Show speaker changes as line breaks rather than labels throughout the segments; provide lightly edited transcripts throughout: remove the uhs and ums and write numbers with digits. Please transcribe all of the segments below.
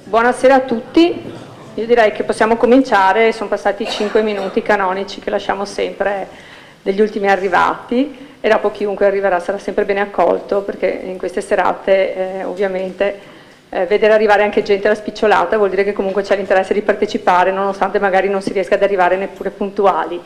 Buonasera a tutti, io direi che possiamo cominciare, sono passati 5 minuti canonici che lasciamo sempre degli ultimi arrivati e dopo chiunque arriverà sarà sempre bene accolto, perché in queste serate ovviamente vedere arrivare anche gente alla spicciolata vuol dire che comunque c'è l'interesse di partecipare nonostante magari non si riesca ad arrivare neppure puntuali.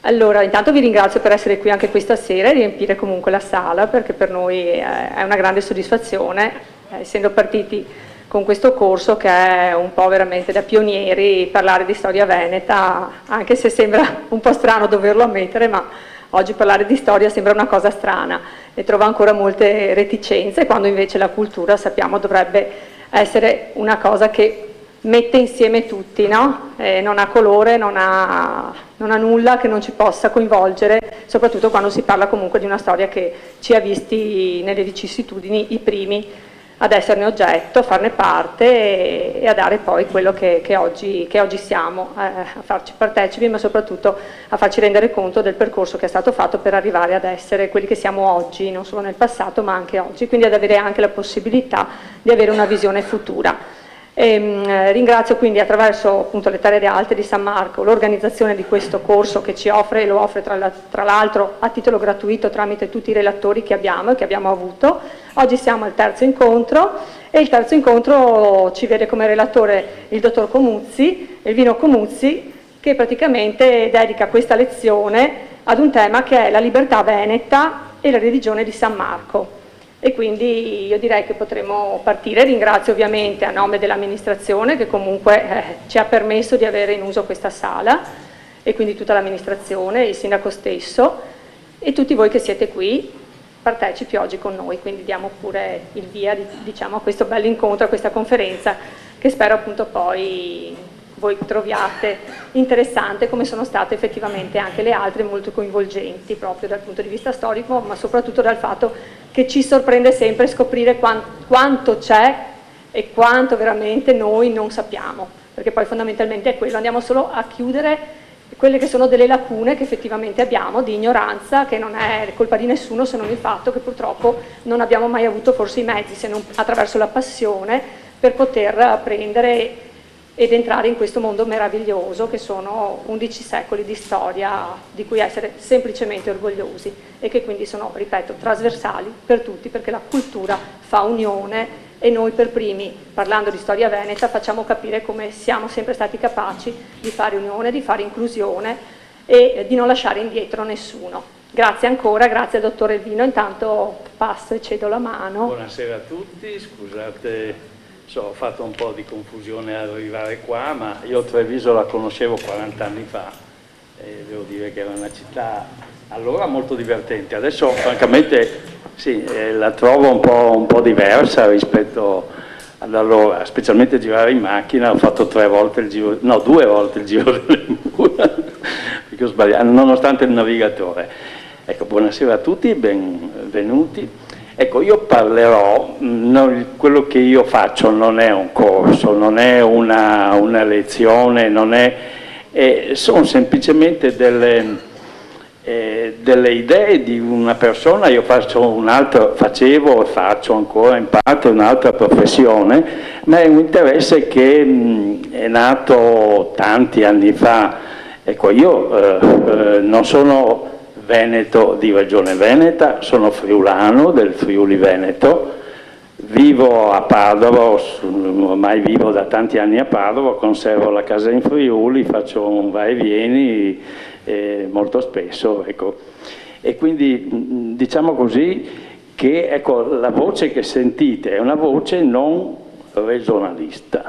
Allora, intanto vi ringrazio per essere qui anche questa sera e riempire comunque la sala, perché per noi è una grande soddisfazione, essendo partiti con questo corso che è un po' veramente da pionieri, parlare di storia veneta, anche se sembra un po' strano doverlo ammettere, ma oggi parlare di storia sembra una cosa strana e trova ancora molte reticenze, quando invece la cultura, sappiamo, dovrebbe essere una cosa che mette insieme tutti, no? Non ha colore, non ha nulla che non ci possa coinvolgere, soprattutto quando si parla comunque di una storia che ci ha visti nelle vicissitudini i primi ad esserne oggetto, a farne parte e a dare poi quello che oggi siamo, a farci partecipi, ma soprattutto a farci rendere conto del percorso che è stato fatto per arrivare ad essere quelli che siamo oggi, non solo nel passato ma anche oggi, quindi ad avere anche la possibilità di avere una visione futura. Ringrazio quindi attraverso appunto le Terre Alte di San Marco l'organizzazione di questo corso che ci offre e lo offre tra l'altro a titolo gratuito tramite tutti i relatori che abbiamo e che abbiamo avuto. Oggi siamo al terzo incontro e il terzo incontro ci vede come relatore il dottor Comuzzi, Elvino Comuzzi, che praticamente dedica questa lezione ad un tema che è la libertà veneta e la religione di San Marco. E quindi io direi che potremo partire. Ringrazio ovviamente a nome dell'amministrazione che comunque ci ha permesso di avere in uso questa sala e quindi tutta l'amministrazione, il sindaco stesso e tutti voi che siete qui partecipi oggi con noi, quindi diamo pure il via diciamo, a questo bel incontro, a questa conferenza che spero appunto poi voi troviate interessante, come sono state effettivamente anche le altre, molto coinvolgenti proprio dal punto di vista storico, ma soprattutto dal fatto che ci sorprende sempre scoprire quanto c'è e quanto veramente noi non sappiamo, perché poi fondamentalmente è quello, andiamo solo a chiudere quelle che sono delle lacune che effettivamente abbiamo di ignoranza, che non è colpa di nessuno se non il fatto che purtroppo non abbiamo mai avuto forse i mezzi, se non attraverso la passione, per poter apprendere ed entrare in questo mondo meraviglioso che sono 11 secoli di storia di cui essere semplicemente orgogliosi e che quindi sono, ripeto, trasversali per tutti, perché la cultura fa unione e noi per primi, parlando di storia veneta, facciamo capire come siamo sempre stati capaci di fare unione, di fare inclusione e di non lasciare indietro nessuno. Grazie ancora, grazie al dottor Elvino, intanto passo e cedo la mano.
Buonasera a tutti, scusate. Ho fatto un po' di confusione ad arrivare qua, ma io Treviso la conoscevo 40 anni fa e devo dire che era una città allora molto divertente. Adesso francamente sì, la trovo un po' diversa rispetto ad allora, specialmente girare in macchina. Ho fatto 2 volte il giro delle mura, perché ho sbagliato, nonostante il navigatore. Ecco, buonasera a tutti, benvenuti. Ecco, io parlerò, quello che io faccio non è un corso, non è una lezione, sono semplicemente delle idee di una persona. Io facevo e faccio ancora in parte un'altra professione, ma è un interesse che è nato tanti anni fa. Ecco, io non sono veneto di ragione veneta, sono friulano del Friuli Veneto, vivo a Padova, ormai vivo da tanti anni a Padova, conservo la casa in Friuli, faccio un vai e vieni molto spesso, ecco. E quindi diciamo così che ecco, la voce che sentite è una voce non regionalista,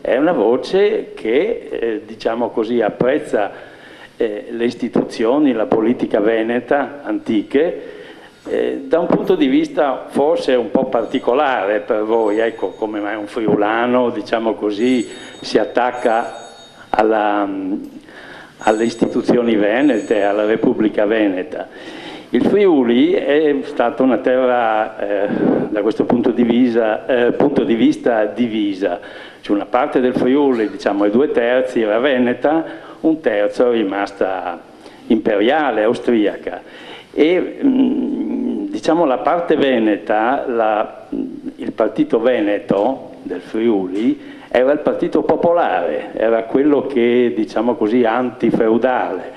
è una voce che diciamo così apprezza le istituzioni, la politica veneta antiche, da un punto di vista forse un po' particolare per voi, ecco, come mai un friulano, diciamo così, si attacca alle istituzioni venete, alla Repubblica Veneta. Il Friuli è stata una terra da questo punto di vista divisa, cioè una parte del Friuli, diciamo i 2/3 era veneta, un terzo è rimasta imperiale, austriaca e diciamo la parte veneta, il partito veneto del Friuli era il Partito Popolare, era quello che, diciamo così, antifeudale.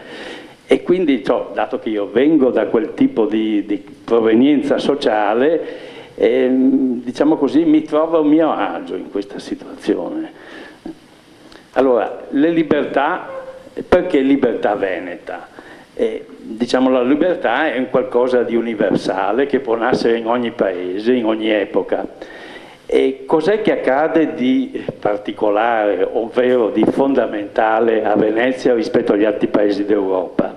E quindi, dato che io vengo da quel tipo di provenienza sociale, diciamo così, mi trovo a mio agio in questa situazione. Allora, le libertà, perché libertà veneta? Diciamo, la libertà è un qualcosa di universale che può nascere in ogni paese, in ogni epoca. E cos'è che accade di particolare, ovvero di fondamentale a Venezia rispetto agli altri paesi d'Europa?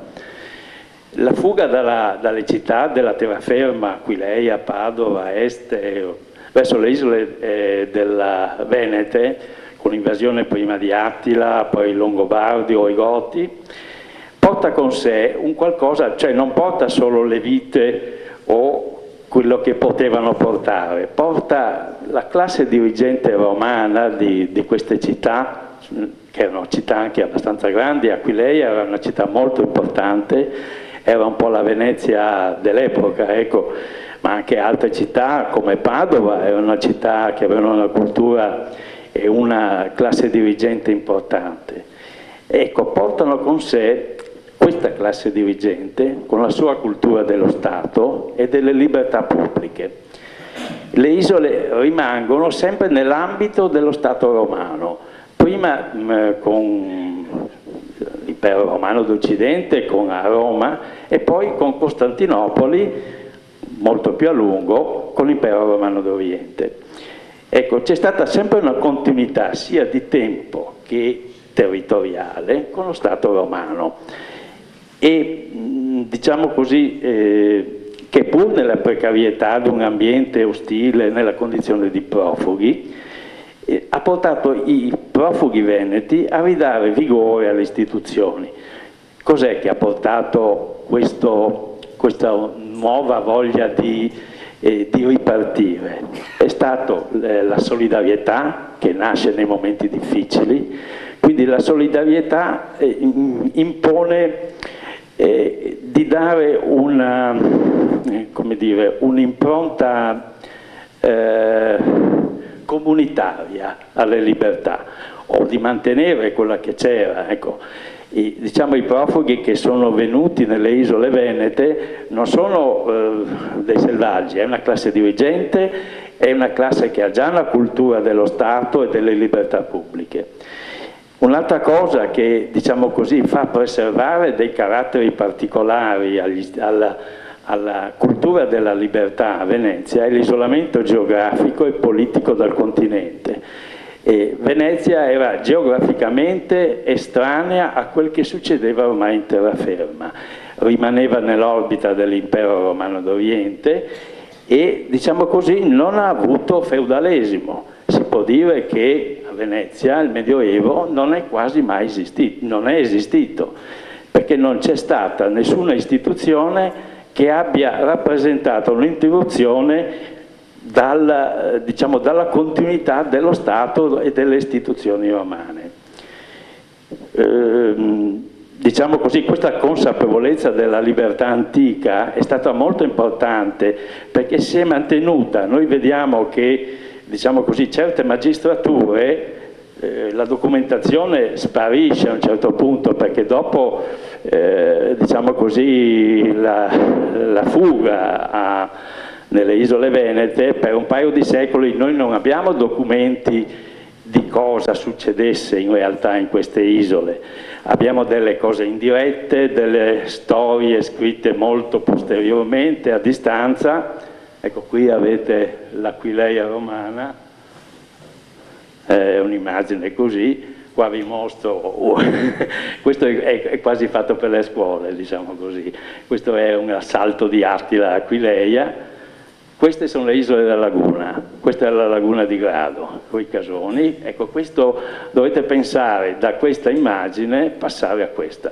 La fuga dalle città della terraferma, Aquileia, Padova, Este, verso le isole della Venete, con l'invasione prima di Attila, poi i Longobardi o i Goti, porta con sé un qualcosa, cioè non porta solo le vite o quello che potevano portare, porta la classe dirigente romana di queste città, che erano città anche abbastanza grandi. Aquileia era una città molto importante, era un po' la Venezia dell'epoca, ecco, ma anche altre città come Padova era una città che aveva una cultura e una classe dirigente importante. Ecco, portano con sé questa classe dirigente con la sua cultura dello Stato e delle libertà pubbliche. Le isole rimangono sempre nell'ambito dello Stato romano, prima con l'impero romano d'Occidente, con Roma, e poi con Costantinopoli, molto più a lungo, con l'impero romano d'Oriente. Ecco, c'è stata sempre una continuità sia di tempo che territoriale con lo Stato romano. E diciamo così che pur nella precarietà di un ambiente ostile, nella condizione di profughi, ha portato i profughi veneti a ridare vigore alle istituzioni. Cos'è che ha portato questa nuova voglia di ripartire? È stato la solidarietà che nasce nei momenti difficili, quindi la solidarietà impone di dare un'impronta comunitaria alle libertà, o di mantenere quella che c'era. Ecco, diciamo, i profughi che sono venuti nelle isole venete non sono dei selvaggi, è una classe dirigente, è una classe che ha già una cultura dello Stato e delle libertà pubbliche. Un'altra cosa che, diciamo così, fa preservare dei caratteri particolari alla cultura della libertà a Venezia è l'isolamento geografico e politico dal continente. E Venezia era geograficamente estranea a quel che succedeva ormai in terraferma, rimaneva nell'orbita dell'impero romano d'Oriente e, diciamo così, non ha avuto feudalesimo. Si può dire che a Venezia il Medioevo non è quasi mai esistito, non è esistito, perché non c'è stata nessuna istituzione che abbia rappresentato un'interruzione dalla continuità dello Stato e delle istituzioni romane. Diciamo così, questa consapevolezza della libertà antica è stata molto importante perché si è mantenuta. Noi vediamo che, diciamo così, certe magistrature, la documentazione sparisce a un certo punto perché dopo, diciamo così, la fuga nelle isole venete, per un paio di secoli noi non abbiamo documenti di cosa succedesse in realtà in queste isole. Abbiamo delle cose indirette, delle storie scritte molto posteriormente, a distanza. Ecco, qui avete l'Aquileia romana, è un'immagine così, qua vi mostro, questo è quasi fatto per le scuole, diciamo così. Questo è un assalto di Attila a Aquileia. Queste sono le isole della laguna, questa è la laguna di Grado, con i casoni. Ecco, questo dovete pensare da questa immagine passare a questa.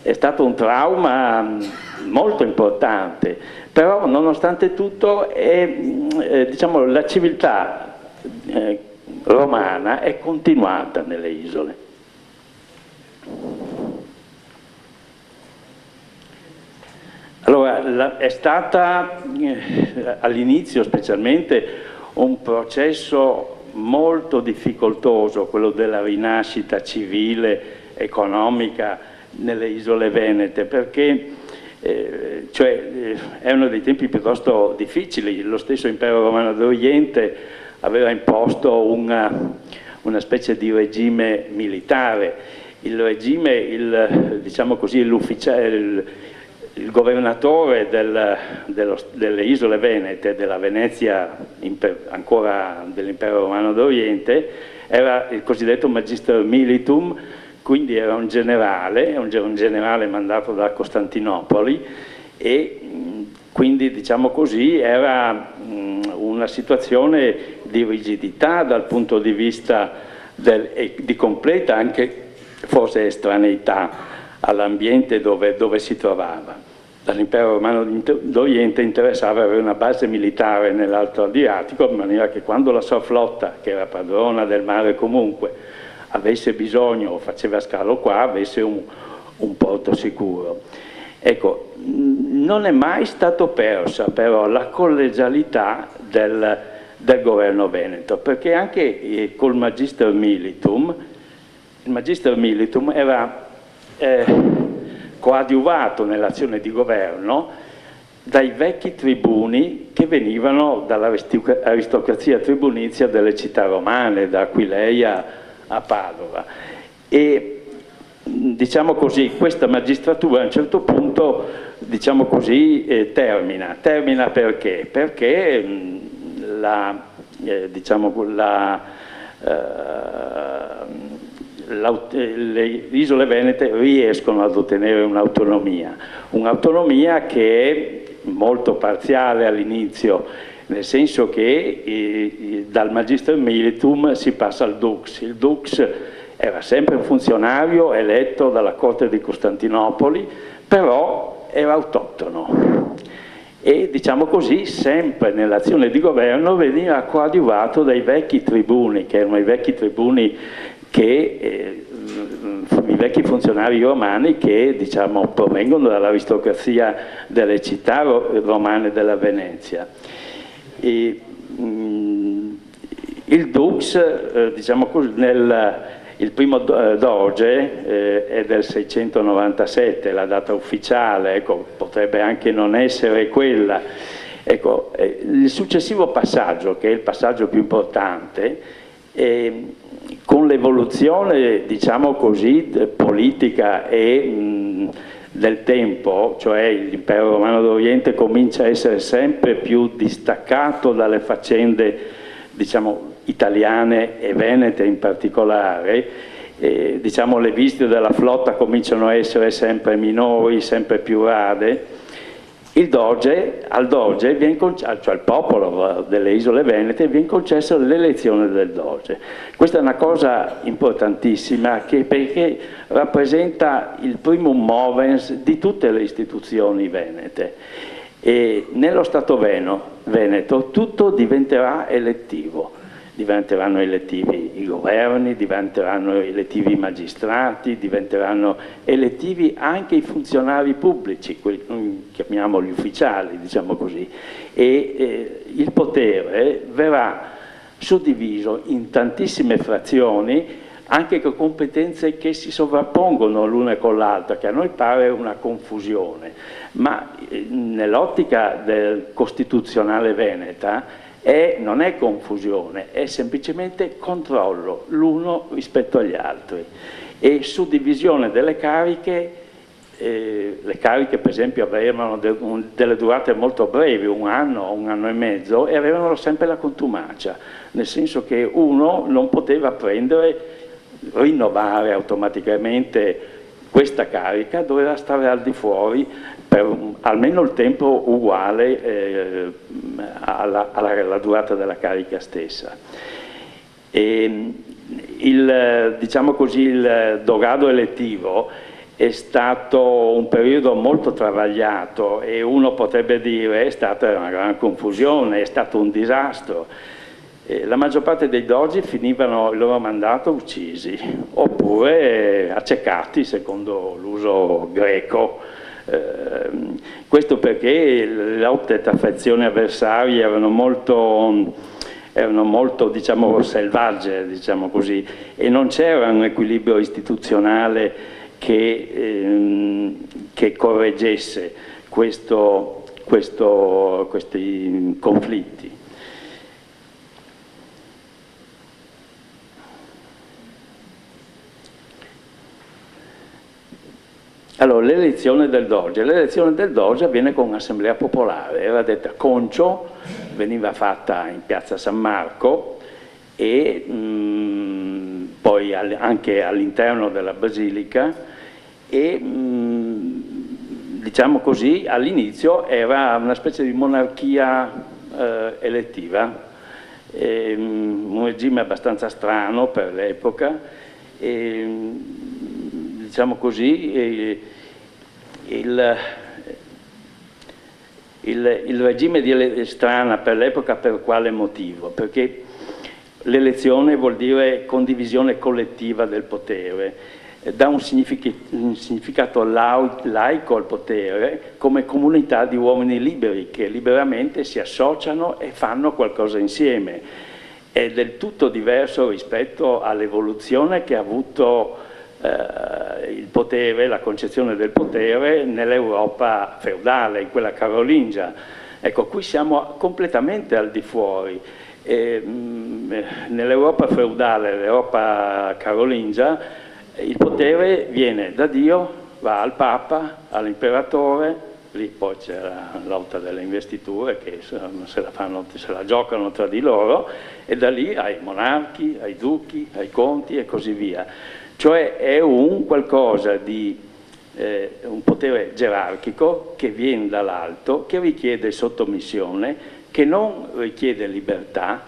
È stato un trauma molto importante, però nonostante tutto diciamo, la civiltà romana è continuata nelle isole. Allora, è stata all'inizio specialmente un processo molto difficoltoso, quello della rinascita civile, economica nelle isole venete, perché erano dei tempi piuttosto difficili. Lo stesso Impero Romano d'Oriente aveva imposto una specie di regime militare. Il regime, diciamo così, il governatore delle isole venete, della Venezia ancora dell'Impero Romano d'Oriente, era il cosiddetto Magister Militum, quindi era un generale mandato da Costantinopoli, e quindi, diciamo così, era una situazione di rigidità dal punto di vista e di completa anche forse estraneità all'ambiente dove si trovava. Dall'Impero Romano d'Oriente interessava avere una base militare nell'Alto Adriatico, in maniera che quando la sua flotta, che era padrona del mare comunque, avesse bisogno o faceva scalo qua, avesse un porto sicuro. Ecco, non è mai stato persa però la collegialità del governo veneto, perché anche col Magister Militum, il Magister Militum era coadiuvato nell'azione di governo dai vecchi tribuni che venivano dall'aristocrazia tribunizia delle città romane, da Aquileia a Padova. E diciamo così, questa magistratura a un certo punto, diciamo così, termina perché? Perché le isole venete riescono ad ottenere un'autonomia che è molto parziale all'inizio, nel senso che dal Magister Militum si passa al Dux. Il Dux era sempre un funzionario eletto dalla corte di Costantinopoli, però era autoctono e, diciamo così, sempre nell'azione di governo veniva coadiuvato dai vecchi tribuni, che erano i vecchi tribuni i vecchi funzionari romani che, diciamo, provengono dall'aristocrazia delle città romane della Venezia. Il Dux, diciamo così, il primo doge è del 697, la data ufficiale, ecco, potrebbe anche non essere quella. Ecco, il successivo passaggio, che è il passaggio più importante, con l'evoluzione, diciamo così, politica e del tempo, cioè l'impero romano d'Oriente comincia a essere sempre più distaccato dalle faccende, diciamo, italiane e venete in particolare, diciamo, le visite della flotta cominciano a essere sempre minori, sempre più rare. Al doge, cioè al popolo delle isole venete, viene concessa l'elezione del doge. Questa è una cosa importantissima perché rappresenta il primum movens di tutte le istituzioni venete. E nello Stato veneto tutto diventerà elettivo. Diventeranno elettivi i governi, diventeranno elettivi i magistrati, diventeranno elettivi anche i funzionari pubblici, chiamiamoli ufficiali, diciamo così, e il potere verrà suddiviso in tantissime frazioni, anche con competenze che si sovrappongono l'una con l'altra, che a noi pare una confusione, ma nell'ottica del costituzionale veneta non è confusione, è semplicemente controllo l'uno rispetto agli altri e suddivisione delle cariche. Le cariche per esempio avevano delle durate molto brevi, un anno e mezzo, e avevano sempre la contumacia, nel senso che uno non poteva rinnovare automaticamente questa carica, doveva stare al di fuori per almeno il tempo uguale alla durata della carica stessa. Diciamo così, il dogado elettivo è stato un periodo molto travagliato e uno potrebbe dire è stata una gran confusione, è stato un disastro. La maggior parte dei dogi finivano il loro mandato uccisi oppure accecati secondo l'uso greco. Questo perché le lotte tra fazioni avversarie erano molto erano molto, diciamo, selvagge, diciamo così, e non c'era un equilibrio istituzionale che correggesse questi conflitti. Allora, l'elezione del Doge avviene con un'assemblea popolare, era detta concio, veniva fatta in piazza San Marco e poi anche all'interno della basilica e diciamo così all'inizio era una specie di monarchia elettiva, un regime abbastanza strano per l'epoca. Diciamo così, il regime strana per l'epoca per quale motivo? Perché l'elezione vuol dire condivisione collettiva del potere, dà un significato laico al potere come comunità di uomini liberi che liberamente si associano e fanno qualcosa insieme. È del tutto diverso rispetto all'evoluzione che ha avuto il potere, la concezione del potere nell'Europa feudale, in quella carolingia. Ecco, qui siamo completamente al di fuori. Nell'Europa feudale, l'Europa carolingia, il potere viene da Dio, va al Papa, all'imperatore, lì poi c'è la lotta delle investiture che se la giocano tra di loro, e da lì ai monarchi, ai duchi, ai conti e così via. Cioè è un qualcosa di un potere gerarchico che viene dall'alto, che richiede sottomissione, che non richiede libertà,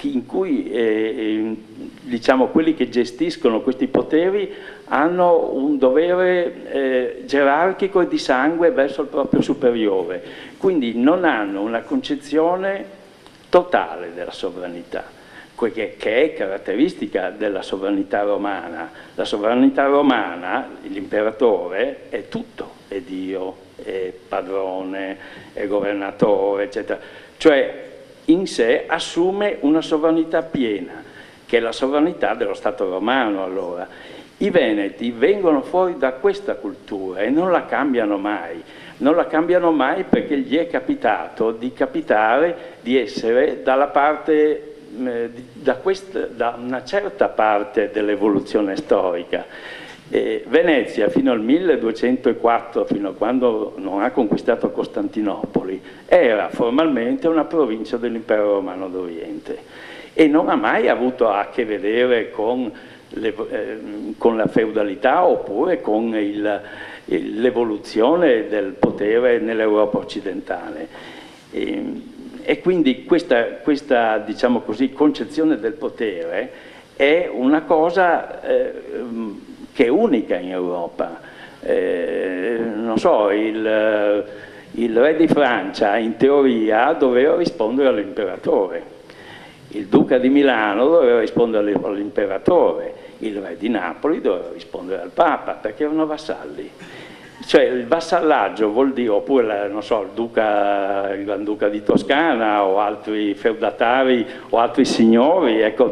in cui diciamo, quelli che gestiscono questi poteri hanno un dovere gerarchico e di sangue verso il proprio superiore, quindi non hanno una concezione totale della sovranità, che è caratteristica della sovranità romana. La sovranità romana, l'imperatore, è tutto, è Dio, è padrone, è governatore, eccetera. Cioè in sé assume una sovranità piena, che è la sovranità dello Stato romano allora. I Veneti vengono fuori da questa cultura e non la cambiano mai. Non la cambiano mai perché gli è capitato di essere dalla parte da una certa parte dell'evoluzione storica. Venezia fino al 1204, fino a quando non ha conquistato Costantinopoli, era formalmente una provincia dell'Impero Romano d'Oriente e non ha mai avuto a che vedere con la feudalità oppure con l'evoluzione del potere nell'Europa occidentale. E quindi questa diciamo così, concezione del potere è una cosa che è unica in Europa. Non so, il re di Francia in teoria doveva rispondere all'imperatore, il duca di Milano doveva rispondere all'imperatore, il re di Napoli doveva rispondere al Papa, perché erano vassalli. Cioè il vassallaggio vuol dire, oppure non so, il Granduca di Toscana o altri feudatari o altri signori, ecco,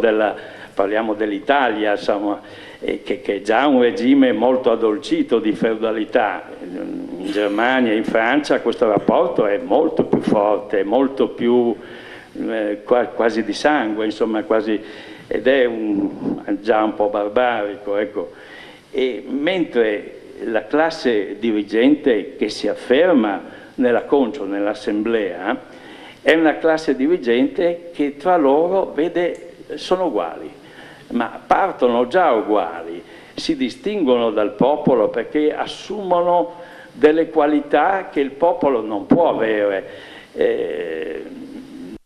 parliamo dell'Italia, insomma, che è già un regime molto addolcito di feudalità. In Germania e in Francia questo rapporto è molto più forte, molto più quasi di sangue, insomma, ed è già un po' barbarico, ecco. E mentre la classe dirigente che si afferma nella concio, nell'assemblea, è una classe dirigente che tra loro sono uguali, ma partono già uguali, si distinguono dal popolo perché assumono delle qualità che il popolo non può avere.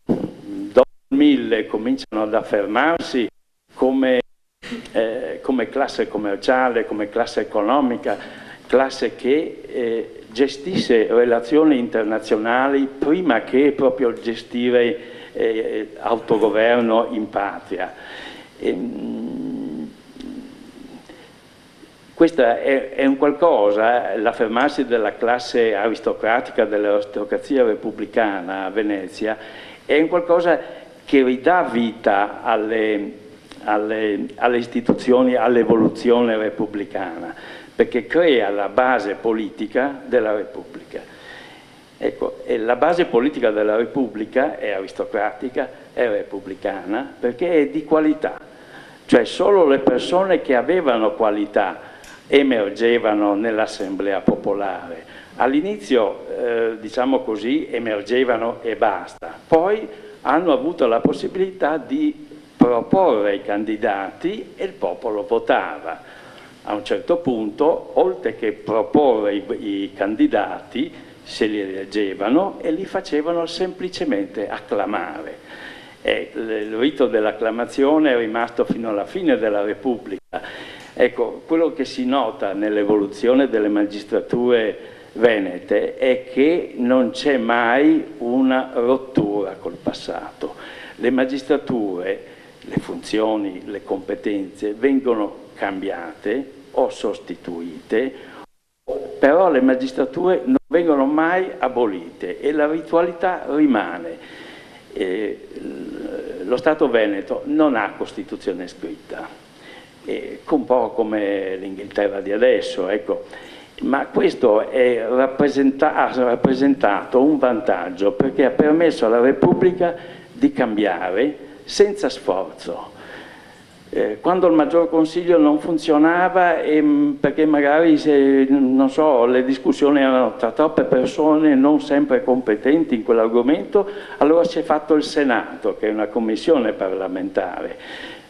Dopo il 1000 cominciano ad affermarsi come classe commerciale, come classe economica, classe che gestisce relazioni internazionali prima che proprio gestire autogoverno in patria. Questa è un qualcosa, l'affermarsi della classe aristocratica, dell'aristocrazia repubblicana a Venezia, è un qualcosa che ridà vita alle istituzioni, all'evoluzione repubblicana, perché crea la base politica della Repubblica. Ecco, e la base politica della Repubblica è aristocratica, è repubblicana, perché è di qualità, cioè solo le persone che avevano qualità emergevano nell'assemblea popolare. All'inizio, diciamo così, emergevano e basta, poi hanno avuto la possibilità di proporre i candidati e il popolo votava. A un certo punto, oltre che proporre i candidati, se li eleggevano e li facevano semplicemente acclamare. Il rito dell'acclamazione è rimasto fino alla fine della Repubblica. Ecco, quello che si nota nell'evoluzione delle magistrature venete è che non c'è mai una rottura col passato. Le magistrature, le funzioni, le competenze vengono cambiate o sostituite, però le magistrature non vengono mai abolite e la ritualità rimane. Lo Stato veneto non ha Costituzione scritta, un po' come l'Inghilterra di adesso, ecco. Ma questo ha rappresentato un vantaggio perché ha permesso alla Repubblica di cambiare senza sforzo. Quando il Maggior Consiglio non funzionava perché magari non so, le discussioni erano tra troppe persone non sempre competenti in quell'argomento, allora si è fatto il Senato, che è una commissione parlamentare,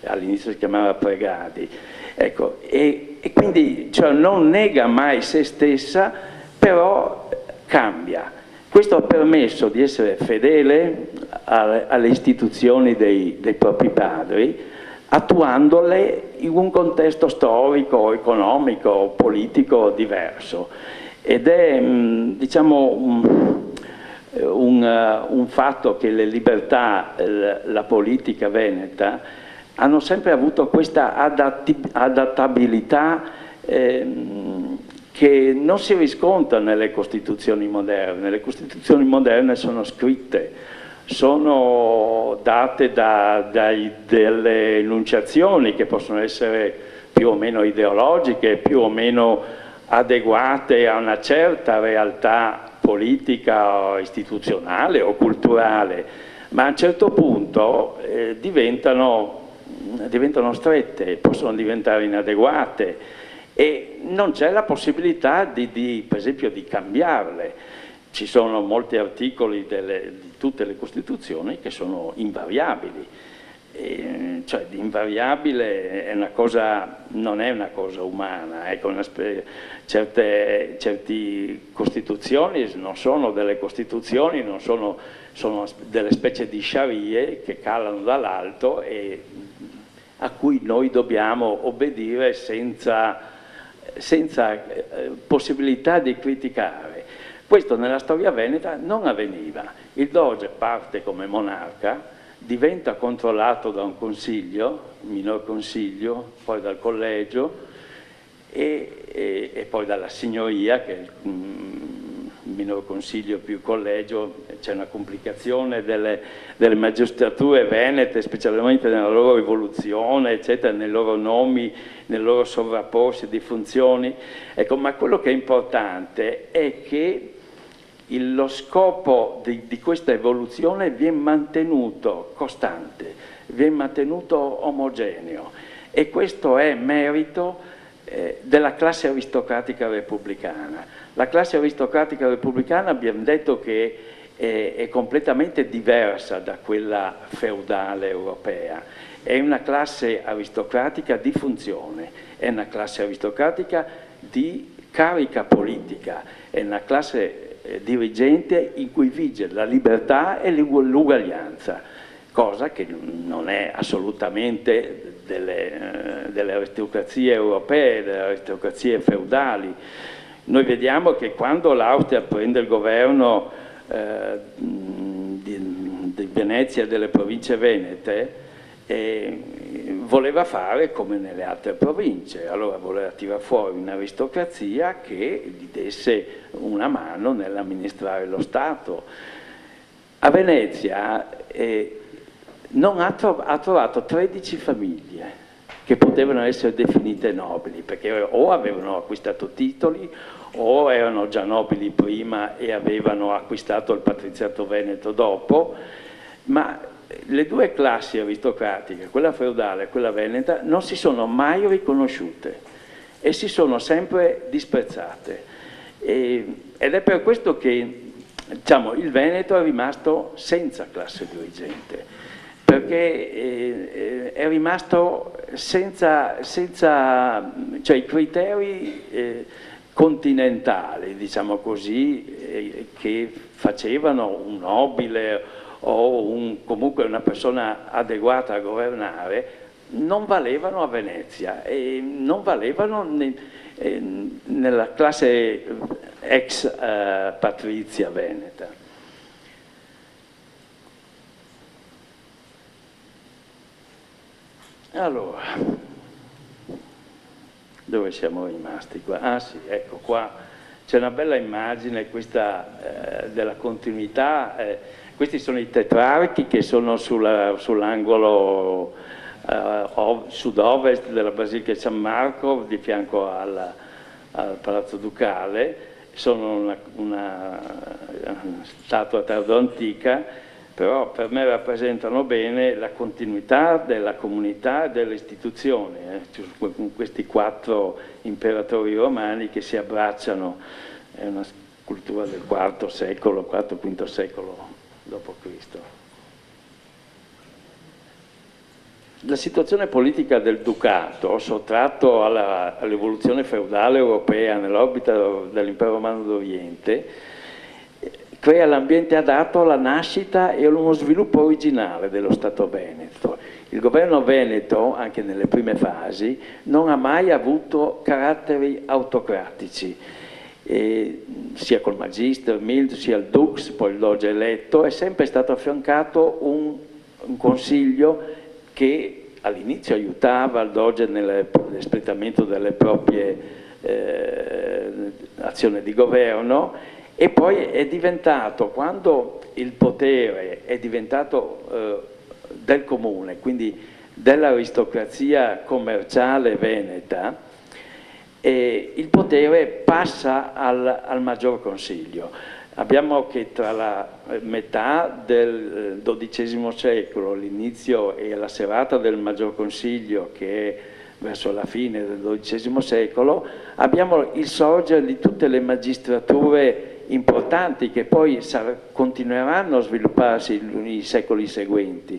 all'inizio si chiamava Pregadi. Ecco, e quindi cioè, non nega mai se stessa, però cambia. Questo ha permesso di essere fedele alle istituzioni dei propri padri, attuandole in un contesto storico, economico, politico diverso. Ed è diciamo, un fatto che le libertà, la politica veneta, hanno sempre avuto questa adattabilità che non si riscontra nelle Costituzioni moderne. Le Costituzioni moderne sono scritte, sono date delle enunciazioni che possono essere più o meno ideologiche, più o meno adeguate a una certa realtà politica o istituzionale o culturale, ma a un certo punto diventano strette, possono diventare inadeguate e non c'è la possibilità per esempio di cambiarle. Ci sono molti articoli di tutte le Costituzioni che sono invariabili, cioè invariabile è una cosa, non è una cosa umana, ecco, certe Costituzioni non sono delle Costituzioni, sono delle specie di sharie che calano dall'alto e a cui noi dobbiamo obbedire senza possibilità di criticare. Questo nella storia veneta non avveniva. Il doge parte come monarca, diventa controllato da un consiglio, il minor consiglio, poi dal collegio e poi dalla signoria, che è il minor consiglio più collegio. C'è una complicazione delle magistrature venete, specialmente nella loro evoluzione, eccetera, nei loro nomi, nel loro sovrapporsi di funzioni. Ecco, ma quello che è importante è che lo scopo di questa evoluzione viene mantenuto costante, viene mantenuto omogeneo e questo è merito della classe aristocratica repubblicana. La classe aristocratica repubblicana abbiamo detto che è completamente diversa da quella feudale europea, è una classe aristocratica di funzione, è una classe aristocratica di carica politica, è una classe dirigente in cui vige la libertà e l'uguaglianza, cosa che non è assolutamente delle aristocrazie europee, delle aristocrazie feudali. Noi vediamo che quando l'Austria prende il governo di Venezia e delle province venete, voleva fare come nelle altre province, allora voleva tirare fuori un'aristocrazia che gli desse una mano nell'amministrare lo Stato. A Venezia ha trovato 13 famiglie che potevano essere definite nobili, perché o avevano acquistato titoli o erano già nobili prima e avevano acquistato il patriziato veneto dopo, ma le due classi aristocratiche, quella feudale e quella veneta, non si sono mai riconosciute e si sono sempre disprezzate. Ed è per questo che, diciamo, il Veneto è rimasto senza classe dirigente, perché è rimasto senza cioè i criteri continentali, diciamo così, che facevano un nobile o comunque una persona adeguata a governare, non valevano a Venezia e non valevano nella classe ex patrizia veneta. Allora, dove siamo rimasti qua? Ah sì, ecco qua, c'è una bella immagine questa della continuità, questi sono i tetrarchi che sono sull'angolo sud-ovest della Basilica di San Marco, di fianco al Palazzo Ducale, sono una statua tardo-antica, però per me rappresentano bene la continuità della comunità e delle istituzioni, con questi 4 imperatori romani che si abbracciano, è una scultura del IV secolo, IV-V secolo d.C. La situazione politica del Ducato, sottratto all'evoluzione feudale europea nell'orbita dell'impero romano d'Oriente, crea l'ambiente adatto alla nascita e allo sviluppo originale dello Stato veneto. Il governo veneto, anche nelle prime fasi, non ha mai avuto caratteri autocratici, sia col Magister, Mild, sia il Dux, poi il Doge eletto, è sempre stato affiancato un consiglio che all'inizio aiutava il Doge nell'espletamento delle proprie azioni di governo, e poi è diventato, quando il potere è diventato del comune, quindi dell'aristocrazia commerciale veneta, il potere passa al Maggior Consiglio. Abbiamo che tra la metà del XII secolo, l'inizio e la serata del Maggior Consiglio, che è verso la fine del XII secolo, abbiamo il sorgere di tutte le magistrature importanti che poi continueranno a svilupparsi nei secoli seguenti.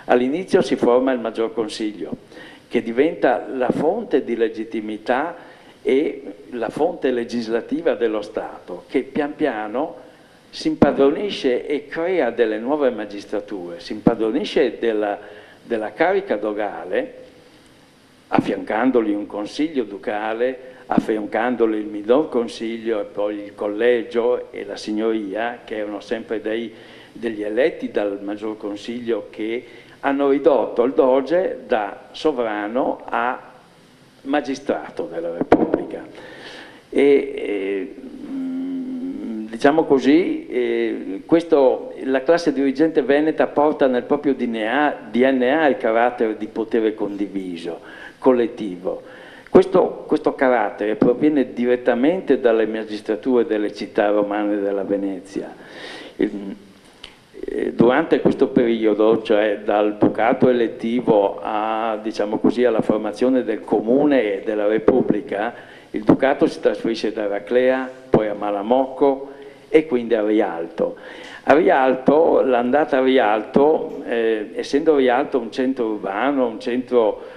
All'inizio si forma il Maggior Consiglio, che diventa la fonte di legittimità e la fonte legislativa dello Stato, che pian piano si impadronisce e crea delle nuove magistrature, si impadronisce della carica dogale, affiancandogli un consiglio ducale, affiancandole il minor consiglio e poi il collegio e la signoria, che erano sempre degli eletti dal maggior consiglio, che hanno ridotto il doge da sovrano a magistrato della Repubblica. Diciamo così, la classe dirigente veneta porta nel proprio DNA il carattere di potere condiviso, collettivo. Questo carattere proviene direttamente dalle magistrature delle città romane della Venezia. Durante questo periodo, cioè dal ducato elettivo diciamo così, alla formazione del comune e della Repubblica, il ducato si trasferisce da Eraclea, poi a Malamocco e quindi a Rialto. A Rialto, l'andata a Rialto, essendo Rialto un centro urbano, un centro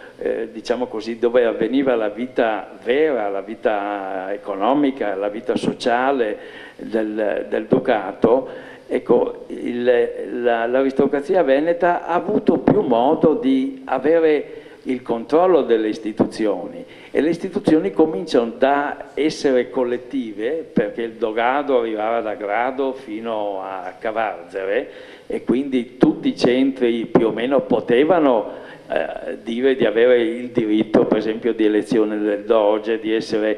diciamo così, dove avveniva la vita vera, la vita economica, la vita sociale del ducato, ecco, l'aristocrazia veneta ha avuto più modo di avere il controllo delle istituzioni, e le istituzioni cominciano da essere collettive, perché il dogado arrivava da Grado fino a Cavarzere, e quindi tutti i centri più o meno potevano dire di avere il diritto, per esempio, di elezione del doge, di essere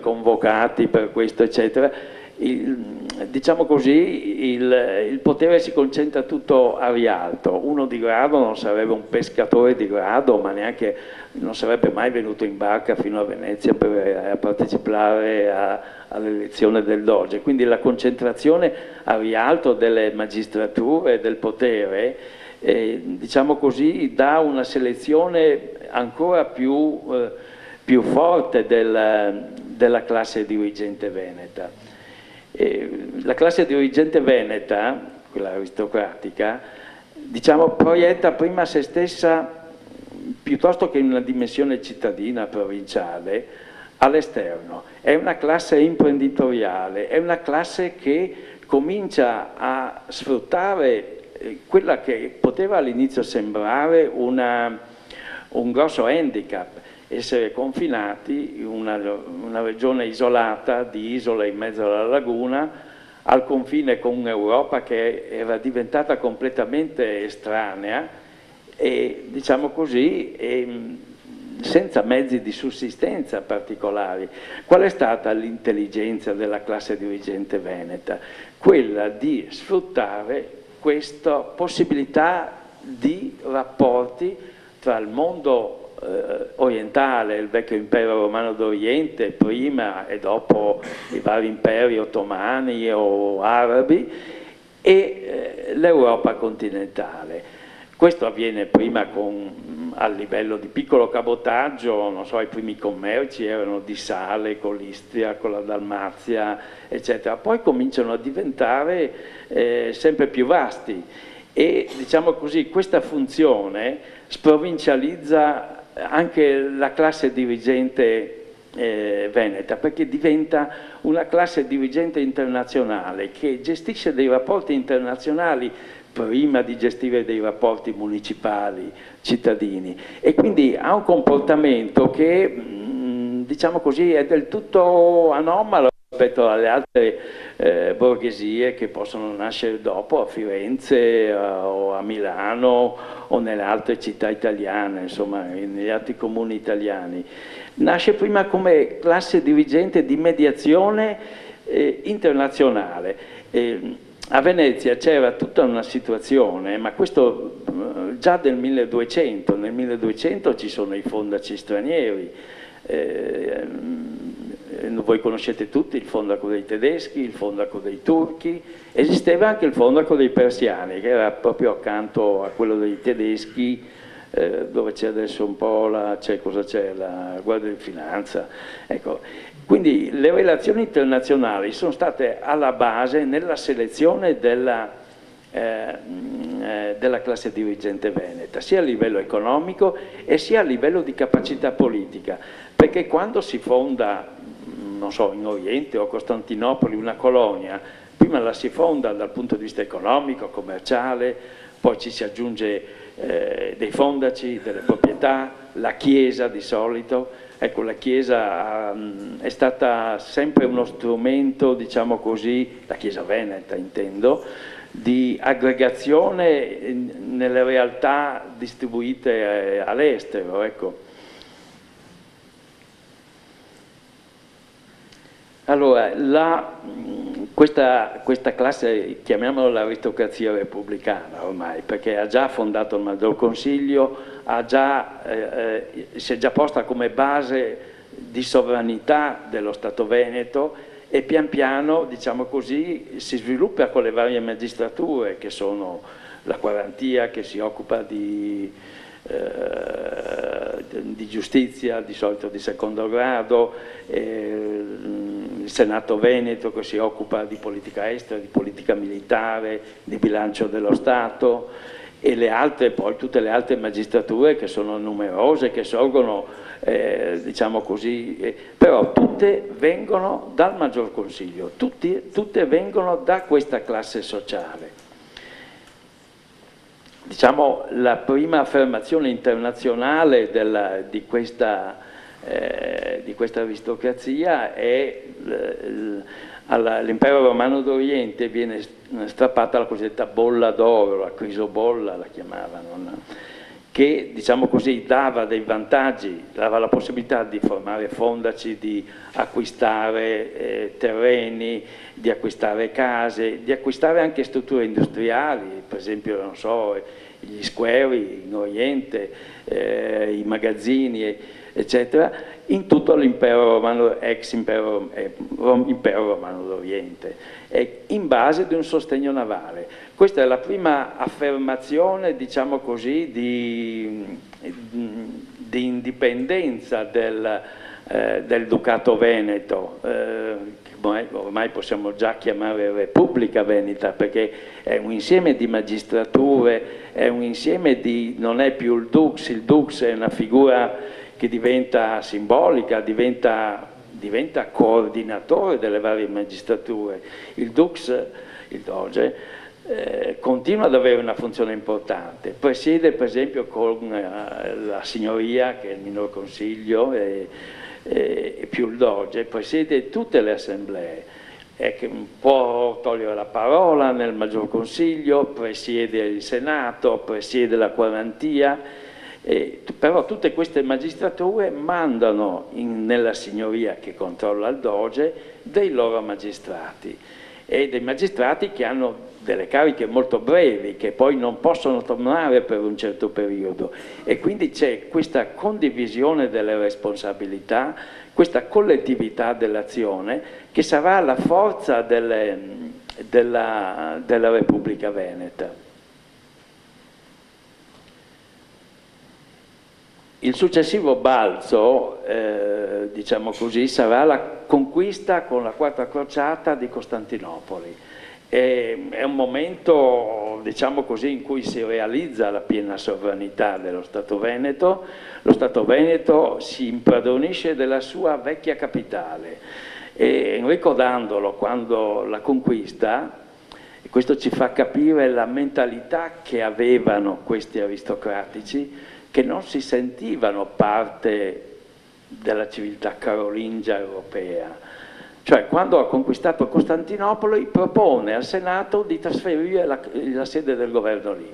convocati per questo, eccetera. diciamo così, il potere si concentra tutto a Rialto. Uno di grado non sarebbe un pescatore di grado, ma neanche non sarebbe mai venuto in barca fino a Venezia per partecipare all'elezione del Doge. Quindi la concentrazione a Rialto delle magistrature e del potere, diciamo così, dà una selezione ancora più forte della classe dirigente veneta. La classe dirigente veneta, quella aristocratica, diciamo, proietta prima se stessa, piuttosto che in una dimensione cittadina, provinciale, all'esterno. È una classe imprenditoriale, è una classe che comincia a sfruttare quella che poteva all'inizio sembrare un grosso handicap, essere confinati in una regione isolata, di isole in mezzo alla laguna, al confine con un'Europa che era diventata completamente estranea e, diciamo così, senza mezzi di sussistenza particolari. Qual è stata l'intelligenza della classe dirigente veneta? Quella di sfruttare questa possibilità di rapporti tra il mondo orientale, il vecchio impero romano d'Oriente, prima e dopo i vari imperi ottomani o arabi, e l'Europa continentale. Questo avviene prima a livello di piccolo cabotaggio, non so, i primi commerci erano di sale con l'Istria, con la Dalmazia, eccetera. Poi cominciano a diventare sempre più vasti e, diciamo così, questa funzione sprovincializza anche la classe dirigente veneta, perché diventa una classe dirigente internazionale che gestisce dei rapporti internazionali prima di gestire dei rapporti municipali, cittadini, e quindi ha un comportamento che, diciamo così, è del tutto anomalo rispetto alle altre borghesie che possono nascere dopo a Firenze o a Milano o nelle altre città italiane, insomma, negli altri comuni italiani. Nasce prima come classe dirigente di mediazione internazionale. A Venezia c'era tutta una situazione, ma questo già nel 1200 ci sono i fondaci stranieri, voi conoscete tutti il fondaco dei tedeschi, il fondaco dei turchi, esisteva anche il fondaco dei persiani che era proprio accanto a quello dei tedeschi, dove c'è adesso un po' la Guardia di Finanza. Ecco. Quindi le relazioni internazionali sono state alla base nella selezione della classe dirigente veneta, sia a livello economico e sia a livello di capacità politica, perché quando si fonda, non so, in Oriente o a Costantinopoli una colonia, prima la si fonda dal punto di vista economico, commerciale, poi ci si aggiunge dei fondaci, delle proprietà, la Chiesa di solito. Ecco, la Chiesa è stata sempre uno strumento, diciamo così, la Chiesa veneta intendo, di aggregazione nelle realtà distribuite all'estero, ecco. Allora, questa classe, chiamiamola l'aristocrazia repubblicana ormai, perché ha già fondato il Maggior Consiglio, si è già posta come base di sovranità dello Stato veneto e pian piano, diciamo così, si sviluppa con le varie magistrature, che sono la Quarantia che si occupa di giustizia, di solito di secondo grado, il Senato Veneto che si occupa di politica estera, di politica militare, di bilancio dello Stato, e le altre, poi tutte le altre magistrature che sono numerose, che sorgono, diciamo così, però tutte vengono dal Maggior Consiglio, tutte vengono da questa classe sociale. Diciamo, la prima affermazione internazionale di questa aristocrazia è all'impero romano d'Oriente viene strappata la cosiddetta bolla d'oro, la crisobolla la chiamavano, no? che, diciamo così, dava dei vantaggi, dava la possibilità di formare fondaci, di acquistare terreni, di acquistare case, di acquistare anche strutture industriali, per esempio, non so, gli squari in Oriente, i magazzini, eccetera, in tutto l'impero romano, ex impero romano d'Oriente, in base ad un sostegno navale. Questa è la prima affermazione, diciamo così, di indipendenza del Ducato Veneto, che ormai possiamo già chiamare Repubblica Veneta, perché è un insieme di magistrature, è un insieme di, non è più il Dux è una figura che diventa simbolica, diventa coordinatore delle varie magistrature. Il Dux, il Doge, continua ad avere una funzione importante, presiede per esempio con la signoria, che è il minor consiglio, e più il Doge, presiede tutte le assemblee, che può togliere la parola nel maggior consiglio, presiede il Senato, presiede la quarantia, però tutte queste magistrature mandano nella signoria che controlla il Doge dei loro magistrati, e dei magistrati che hanno delle cariche molto brevi, che poi non possono tornare per un certo periodo, e quindi c'è questa condivisione delle responsabilità, questa collettività dell'azione che sarà la forza della Repubblica Veneta. Il successivo balzo, diciamo così, sarà la conquista con la Quarta Crociata di Costantinopoli. È un momento, diciamo così, in cui si realizza la piena sovranità dello Stato Veneto. Lo Stato Veneto si impadronisce della sua vecchia capitale, e ricordandolo quando la conquista, questo ci fa capire la mentalità che avevano questi aristocratici, che non si sentivano parte della civiltà carolingia europea. Cioè, quando ha conquistato Costantinopoli, propone al Senato di trasferire la sede del governo lì,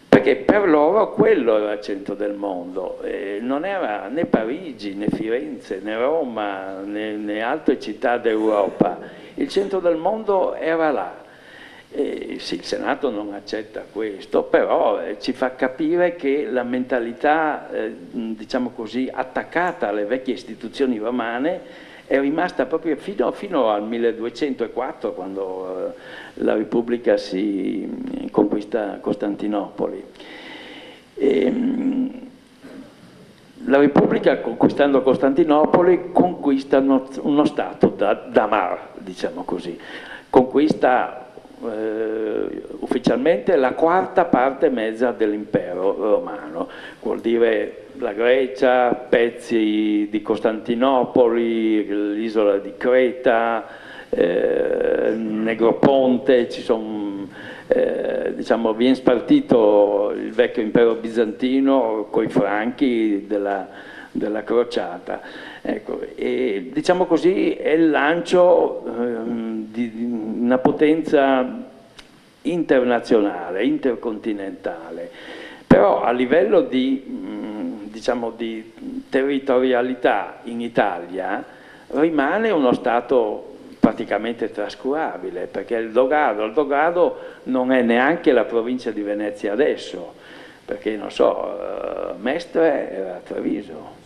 perché per loro quello era il centro del mondo, non era né Parigi, né Firenze, né Roma, né altre città d'Europa. Il centro del mondo era là. Sì, il Senato non accetta questo, però ci fa capire che la mentalità, diciamo così, attaccata alle vecchie istituzioni romane è rimasta proprio fino al 1204, quando la Repubblica si conquista Costantinopoli. La Repubblica, conquistando Costantinopoli, conquista uno Stato da mar, diciamo così, conquista ufficialmente la quarta parte mezza dell'impero romano, vuol dire la Grecia, pezzi di Costantinopoli, l'isola di Creta, Negroponte, diciamo, viene spartito il vecchio impero bizantino coi franchi della crociata. Ecco, e diciamo così è il lancio di una potenza internazionale, intercontinentale, però a livello diciamo, di territorialità in Italia rimane uno Stato praticamente trascurabile, perché il Dogado non è neanche la provincia di Venezia adesso, perché non so, Mestre era a Treviso,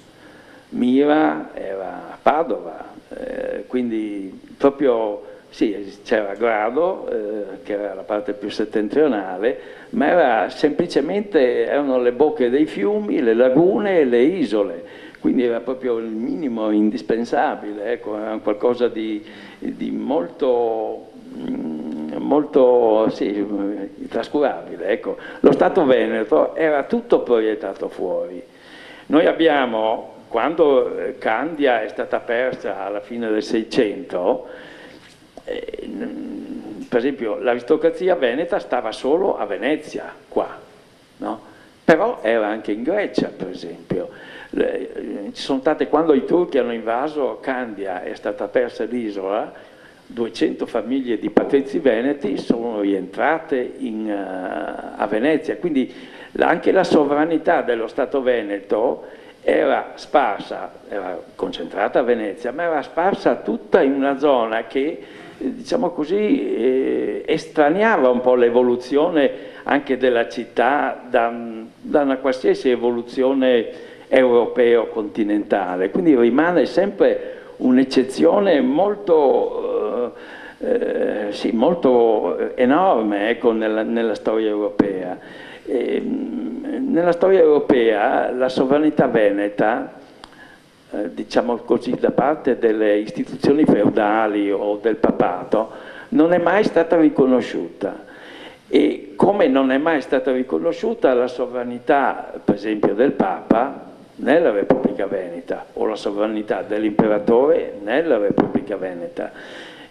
Mira era a Padova, quindi proprio sì, c'era Grado, che era la parte più settentrionale, ma erano le bocche dei fiumi, le lagune e le isole, quindi era proprio il minimo indispensabile, ecco, era qualcosa di molto sì, trascurabile. Ecco. Lo Stato Veneto era tutto proiettato fuori. Noi abbiamo, quando Candia è stata persa alla fine del Seicento, per esempio l'aristocrazia veneta stava solo a Venezia, qua, no? Però era anche in Grecia, per esempio. Ci sono state, quando i turchi hanno invaso Candia, è stata persa l'isola, 200 famiglie di patrizi veneti sono rientrate a Venezia, quindi Anche la sovranità dello Stato veneto era sparsa, era concentrata a Venezia, ma era sparsa tutta in una zona che, diciamo così, estraniava un po' l'evoluzione anche della città da una qualsiasi evoluzione europeo-continentale. Quindi rimane sempre un'eccezione molto, sì, molto enorme, ecco, nella storia europea. Nella storia europea la sovranità veneta, diciamo così, da parte delle istituzioni feudali o del papato, non è mai stata riconosciuta. E come non è mai stata riconosciuta la sovranità, per esempio, del Papa nella Repubblica Veneta, o la sovranità dell'imperatore nella Repubblica Veneta.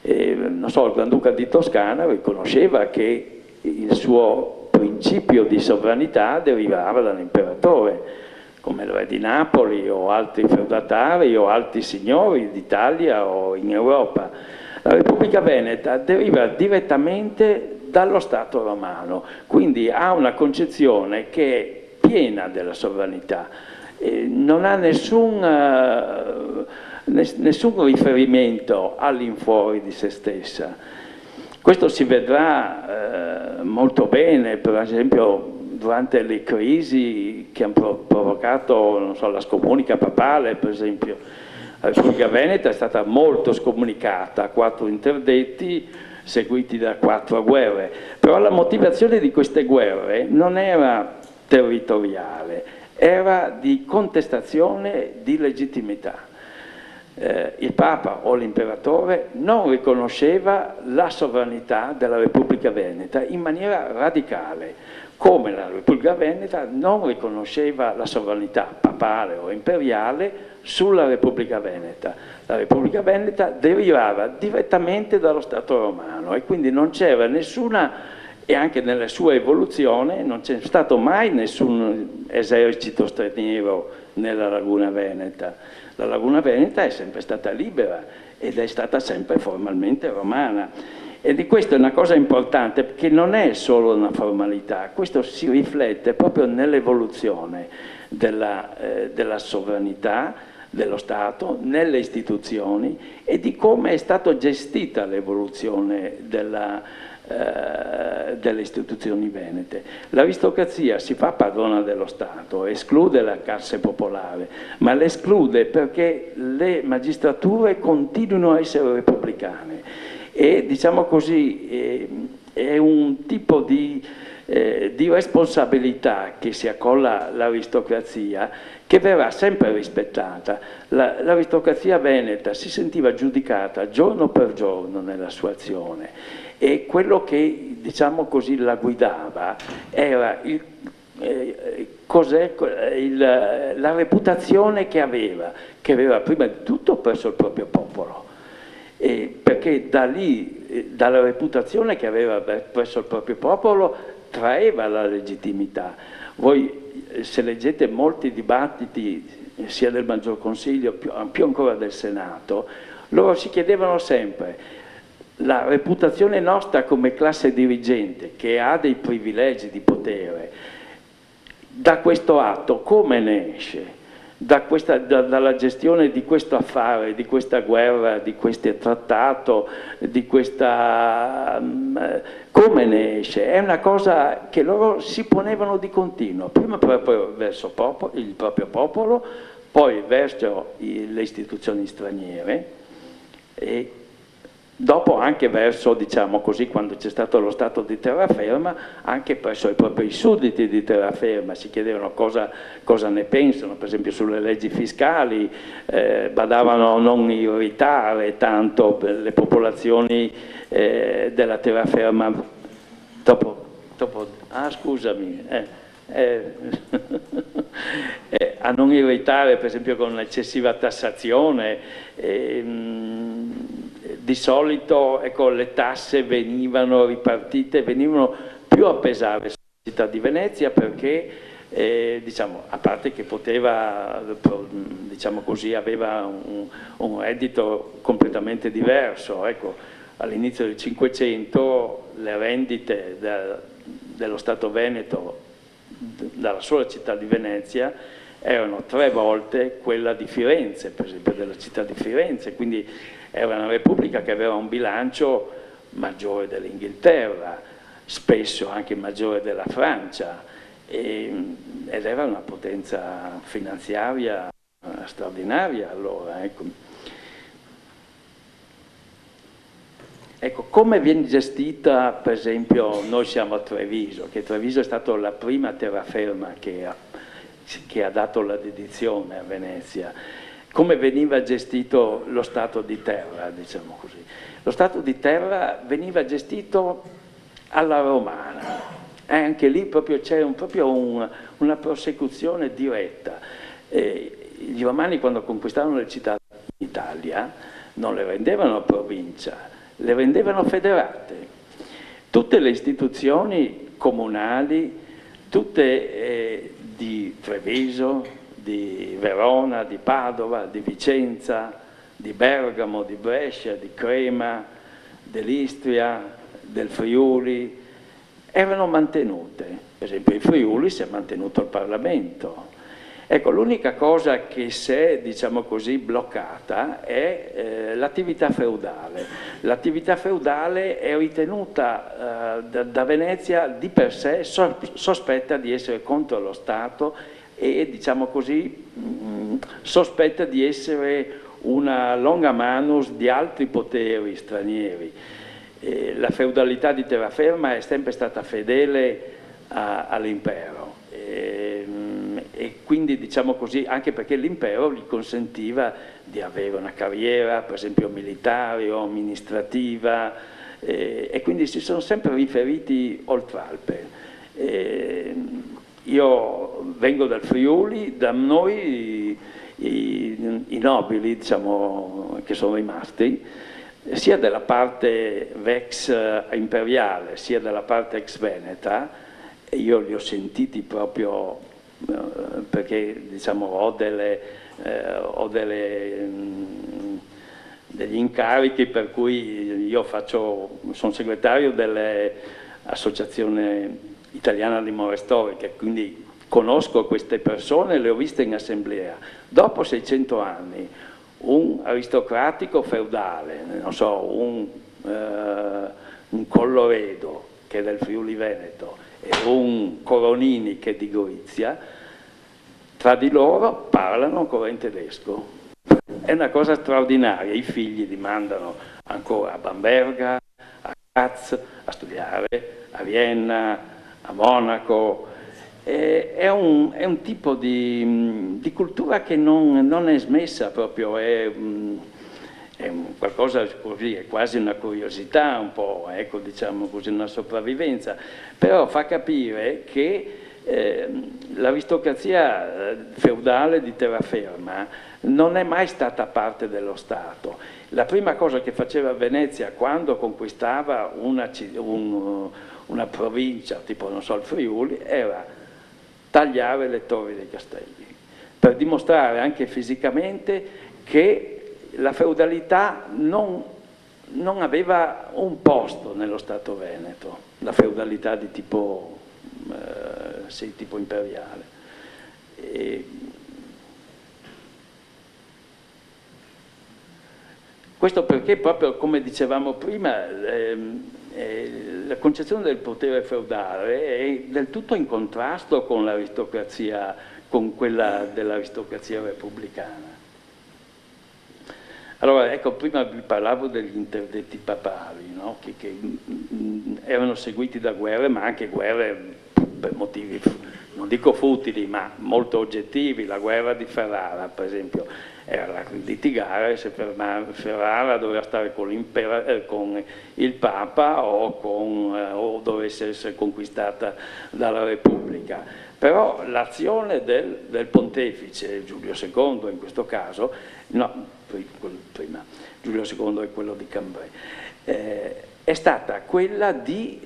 Non so, il Granduca di Toscana riconosceva che il suo principio di sovranità derivava dall'imperatore, come il re di Napoli o altri feudatari o altri signori d'Italia o in Europa. La Repubblica Veneta deriva direttamente dallo Stato romano, quindi ha una concezione che è piena della sovranità, non ha nessun riferimento all'infuori di se stessa. Questo si vedrà molto bene, per esempio, durante le crisi che hanno provocato, non so, la scomunica papale, per esempio. La Repubblica Veneta è stata molto scomunicata, 4 interdetti seguiti da 4 guerre, però la motivazione di queste guerre non era territoriale, era di contestazione di legittimità. Il Papa o l'imperatore non riconosceva la sovranità della Repubblica Veneta in maniera radicale, come la Repubblica Veneta non riconosceva la sovranità papale o imperiale sulla Repubblica Veneta. La Repubblica Veneta derivava direttamente dallo Stato romano e quindi non c'era nessuna, e anche nella sua evoluzione, non c'è stato mai nessun esercito straniero nella Laguna Veneta. La Laguna Veneta è sempre stata libera ed è stata sempre formalmente romana. E di questo è una cosa importante, perché non è solo una formalità, questo si riflette proprio nell'evoluzione della sovranità dello Stato, nelle istituzioni e di come è stata gestita l'evoluzione delle istituzioni venete. L'aristocrazia si fa padrona dello Stato, esclude la classe popolare, ma l'esclude perché le magistrature continuano a essere repubblicane e, diciamo così, è un tipo di responsabilità che si accolla all'aristocrazia che verrà sempre rispettata. L'aristocrazia veneta si sentiva giudicata giorno per giorno nella sua azione e quello che, diciamo così, la guidava era la reputazione che aveva prima di tutto presso il proprio popolo, perché da lì, dalla reputazione che aveva presso il proprio popolo, traeva la legittimità. Voi, se leggete molti dibattiti, sia del Maggior Consiglio, più ancora del Senato, loro si chiedevano sempre: la reputazione nostra come classe dirigente, che ha dei privilegi di potere, da questo atto come ne esce? Dalla gestione di questo affare, di questa guerra, di questo trattato, come ne esce? È una cosa che loro si ponevano di continuo, prima proprio verso il proprio popolo, poi verso le istituzioni straniere e dopo anche verso, diciamo così, quando c'è stato lo stato di terraferma, anche presso i propri sudditi di terraferma, si chiedevano cosa ne pensano, per esempio sulle leggi fiscali, badavano a non irritare tanto le popolazioni della terraferma. Scusami. A non irritare, per esempio, con un'eccessiva tassazione. Di solito, ecco, le tasse venivano ripartite, venivano più a pesare sulla città di Venezia perché, diciamo, a parte che poteva, diciamo così, aveva un reddito completamente diverso. Ecco, all'inizio del Cinquecento le rendite dello Stato veneto dalla sola città di Venezia erano 3 volte quella di Firenze, per esempio della città di Firenze, quindi era una repubblica che aveva un bilancio maggiore dell'Inghilterra, spesso anche maggiore della Francia, ed era una potenza finanziaria straordinaria allora. Ecco, come viene gestita, per esempio, noi siamo a Treviso, che Treviso è stata la prima terraferma che ha dato la dedizione a Venezia. Come veniva gestito lo stato di terra, diciamo così? Lo stato di terra veniva gestito alla romana, anche lì proprio c'è una prosecuzione diretta. I romani, quando conquistavano le città in Italia, non le rendevano provincia, le rendevano federate. Tutte le istituzioni comunali, tutte di Treviso, di Verona, di Padova, di Vicenza, di Bergamo, di Brescia, di Crema, dell'Istria, del Friuli, erano mantenute. Per esempio in Friuli si è mantenuto il Parlamento. Ecco, l'unica cosa che si è, diciamo così, bloccata è l'attività feudale. L'attività feudale è ritenuta da Venezia di per sé sospetta di essere contro lo Stato e, diciamo così, sospetta di essere una longa manus di altri poteri stranieri. La feudalità di terraferma è sempre stata fedele all'impero. E quindi, diciamo così, anche perché l'impero gli consentiva di avere una carriera, per esempio militare o amministrativa, e quindi si sono sempre riferiti oltralpe. Io vengo dal Friuli, da noi i nobili, diciamo, che sono rimasti, sia della parte vex imperiale, sia della parte ex veneta, e io li ho sentiti proprio perché, diciamo, ho degli incarichi per cui io sono segretario dell'Associazione Italiana di Dimore Storiche, quindi conosco queste persone, le ho viste in assemblea. Dopo 600 anni, un aristocratico feudale, non so, un Colloredo che è del Friuli Veneto e un Coronini che è di Gorizia, tra di loro parlano ancora in tedesco. È una cosa straordinaria, i figli li mandano ancora a Bamberga, a Graz, a studiare, a Vienna, a Monaco. È un tipo di cultura che non è smessa proprio, è qualcosa così, è quasi una curiosità un po', ecco, diciamo così, una sopravvivenza, però fa capire che l'aristocrazia feudale di terraferma non è mai stata parte dello Stato. La prima cosa che faceva Venezia quando conquistava una provincia, tipo non so il Friuli, era tagliare le torri dei castelli, per dimostrare anche fisicamente che la feudalità non aveva un posto nello Stato veneto, la feudalità di tipo, tipo imperiale. Questo perché proprio, come dicevamo prima, la concezione del potere feudale è del tutto in contrasto con l'aristocrazia, con quella dell'aristocrazia repubblicana. Allora, ecco, prima vi parlavo degli interdetti papali, no? che erano seguiti da guerre, ma anche guerre per motivi, non dico futili, ma molto oggettivi. La guerra di Ferrara, per esempio, era la litigare se Ferrara doveva stare con il Papa o dovesse essere conquistata dalla Repubblica. Però l'azione del pontefice, Giulio II in questo caso, no, prima, Giulio II è quello di Cambrai, è stata quella di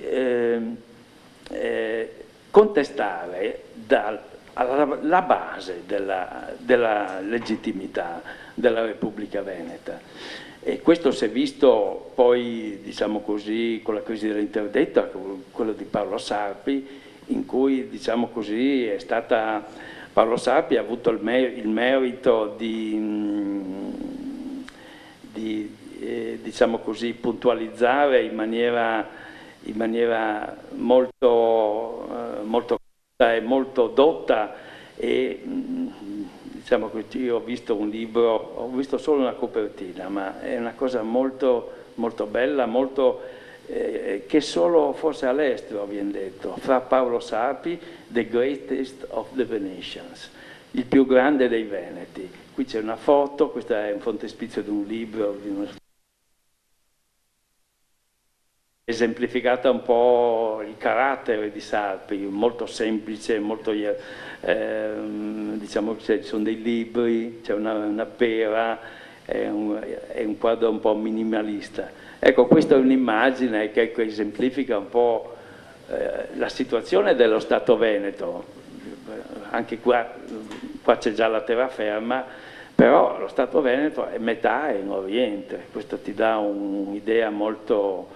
contestare la base della legittimità della Repubblica Veneta. E questo si è visto poi, diciamo così, con la crisi dell'interdetta, quello di Paolo Sarpi, in cui, diciamo così, è stata, Paolo Sarpi ha avuto il merito diciamo così, puntualizzare in maniera molto, molto corretta e molto dotta, e diciamo che io ho visto un libro, ho visto solo una copertina, ma è una cosa molto, molto bella, molto, che solo forse all'estero viene detto, fra Paolo Sarpi, The Greatest of the Venetians, il più grande dei Veneti. Qui c'è una foto, questo è un frontespizio di un libro, esemplificata un po' il carattere di Sarpi, molto semplice, molto, diciamo che ci sono dei libri, c'è una pera, è un quadro un po' minimalista. Ecco, questa è un'immagine che esemplifica un po' la situazione dello Stato Veneto. Anche qua c'è già la terraferma, però lo Stato Veneto è metà in Oriente, questo ti dà un'idea molto,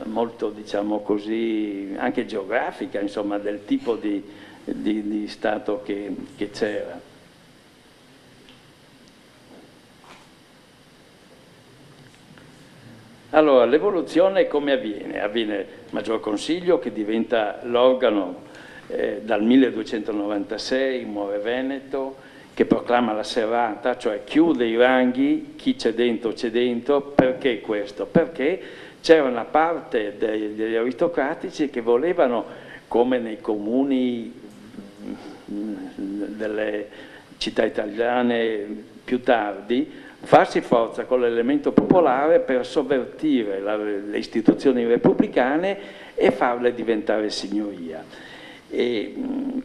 molto, diciamo così, anche geografica, insomma, del tipo di Stato che c'era. Allora, l'evoluzione come avviene? Avviene Maggior Consiglio, che diventa l'organo dal 1296, muore Veneto, che proclama la serrata, cioè chiude i ranghi, chi c'è dentro c'è dentro. Perché questo? Perché c'era una parte degli aristocratici che volevano, come nei comuni delle città italiane più tardi, farsi forza con l'elemento popolare per sovvertire le istituzioni repubblicane e farle diventare signoria. E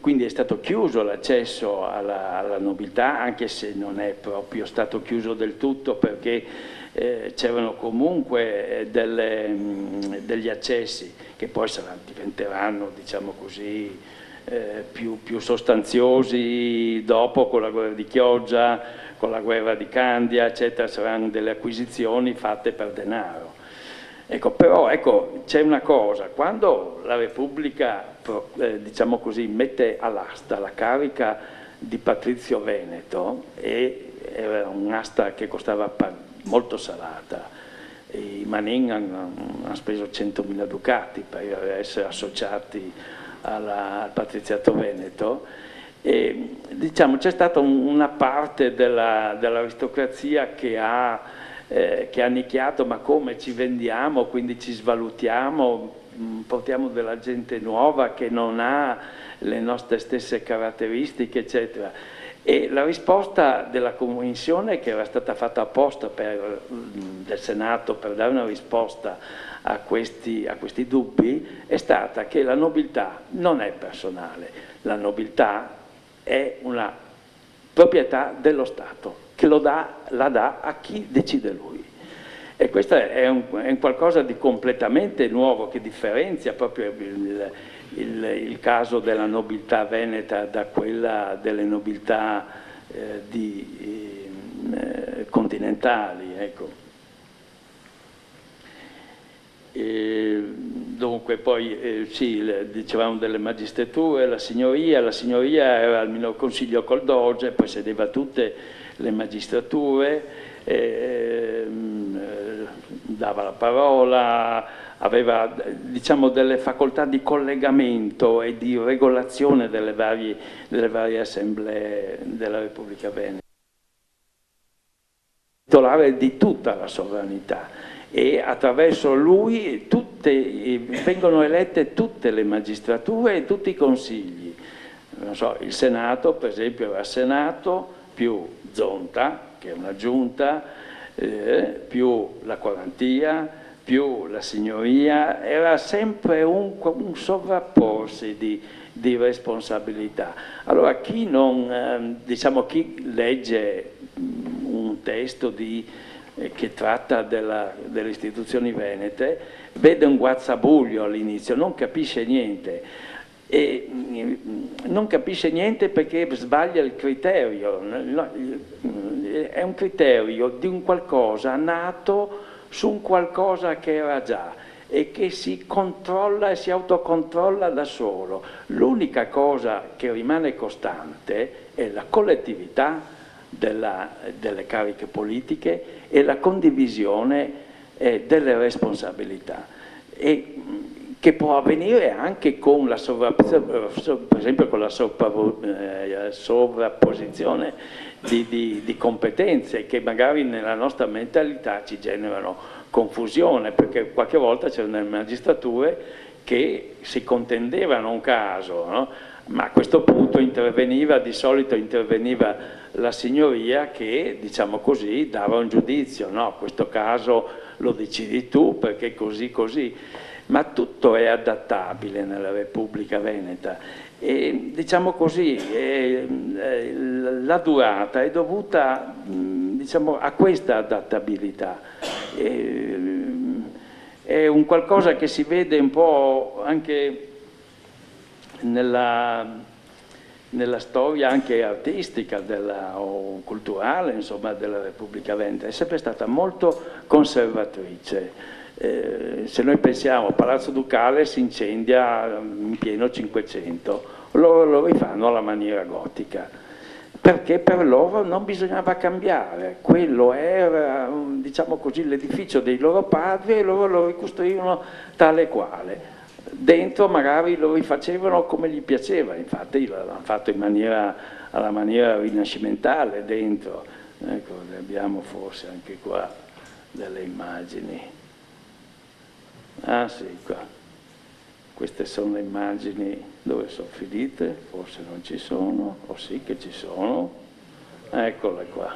quindi è stato chiuso l'accesso alla nobiltà, anche se non è proprio stato chiuso del tutto, perché c'erano comunque degli accessi che poi diventeranno, diciamo così, più sostanziosi dopo, con la guerra di Chioggia, con la guerra di Candia, eccetera. Saranno delle acquisizioni fatte per denaro. Ecco, però ecco, c'è una cosa: quando la Repubblica, diciamo così, mette all'asta la carica di Patrizio Veneto, e era un'asta che costava molto salata, i Manin hanno speso 100.000 ducati per essere associati al patriziato veneto, e diciamo c'è stata una parte dell'aristocrazia che ha nicchiato: ma come ci vendiamo, quindi ci svalutiamo, portiamo della gente nuova che non ha le nostre stesse caratteristiche, eccetera. E la risposta della Commissione, che era stata fatta apposta del Senato per dare una risposta a questi dubbi, è stata che la nobiltà non è personale, la nobiltà è una proprietà dello Stato, che la dà a chi decide lui. E questo è un qualcosa di completamente nuovo, che differenzia proprio il caso della nobiltà veneta da quella delle nobiltà continentali. Ecco. Dunque poi sì, dicevamo delle magistrature, la signoria era al minor consiglio col doge, poi sedeva tutte le magistrature, dava la parola, aveva, diciamo, delle facoltà di collegamento e di regolazione delle varie assemblee della Repubblica Veneta, titolare di tutta la sovranità, e attraverso lui vengono elette tutte le magistrature e tutti i consigli. Non so, il Senato, per esempio, era Senato più Zonta, che è una giunta, più la quarantia, più la signoria. Era sempre un sovrapporsi di responsabilità. Allora chi legge un testo che tratta delle istituzioni venete vede un guazzabuglio all'inizio, non capisce niente. E non capisce niente perché sbaglia il criterio. È un criterio di un qualcosa nato su un qualcosa che era già, e che si controlla e si autocontrolla da solo. L'unica cosa che rimane costante è la collettività delle cariche politiche e la condivisione delle responsabilità, e che può avvenire anche con la per esempio con la sovrapposizione di competenze che magari nella nostra mentalità ci generano confusione, perché qualche volta c'erano delle magistrature che si contendevano un caso, no? Ma a questo punto di solito interveniva la signoria che, diciamo così, dava un giudizio, no, questo caso lo decidi tu perché così così, ma tutto è adattabile nella Repubblica Veneta e, diciamo così, la durata è dovuta, diciamo, a questa adattabilità. È un qualcosa che si vede un po' anche nella storia anche artistica o culturale, insomma, della Repubblica Veneta. È sempre stata molto conservatrice. Se noi pensiamo, Palazzo Ducale si incendia in pieno 500, loro lo rifanno alla maniera gotica, perché per loro non bisognava cambiare, quello era, diciamo così, l'edificio dei loro padri e loro lo ricostruivano tale e quale. Dentro magari lo rifacevano come gli piaceva, infatti l'hanno fatto alla maniera rinascimentale dentro. Ecco, abbiamo forse anche qua delle immagini. Ah sì, qua. Queste sono le immagini dove sono finite, forse non ci sono, o sì che ci sono. Eccole qua.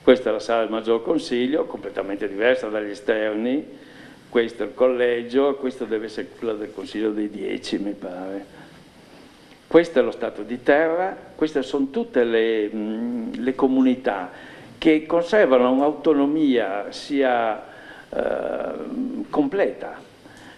Questa è la sala del Maggior Consiglio, completamente diversa dagli esterni. Questo è il collegio, questo deve essere quello del Consiglio dei 10, mi pare. Questo è lo stato di terra, queste sono tutte le comunità che conservano un'autonomia sia completa.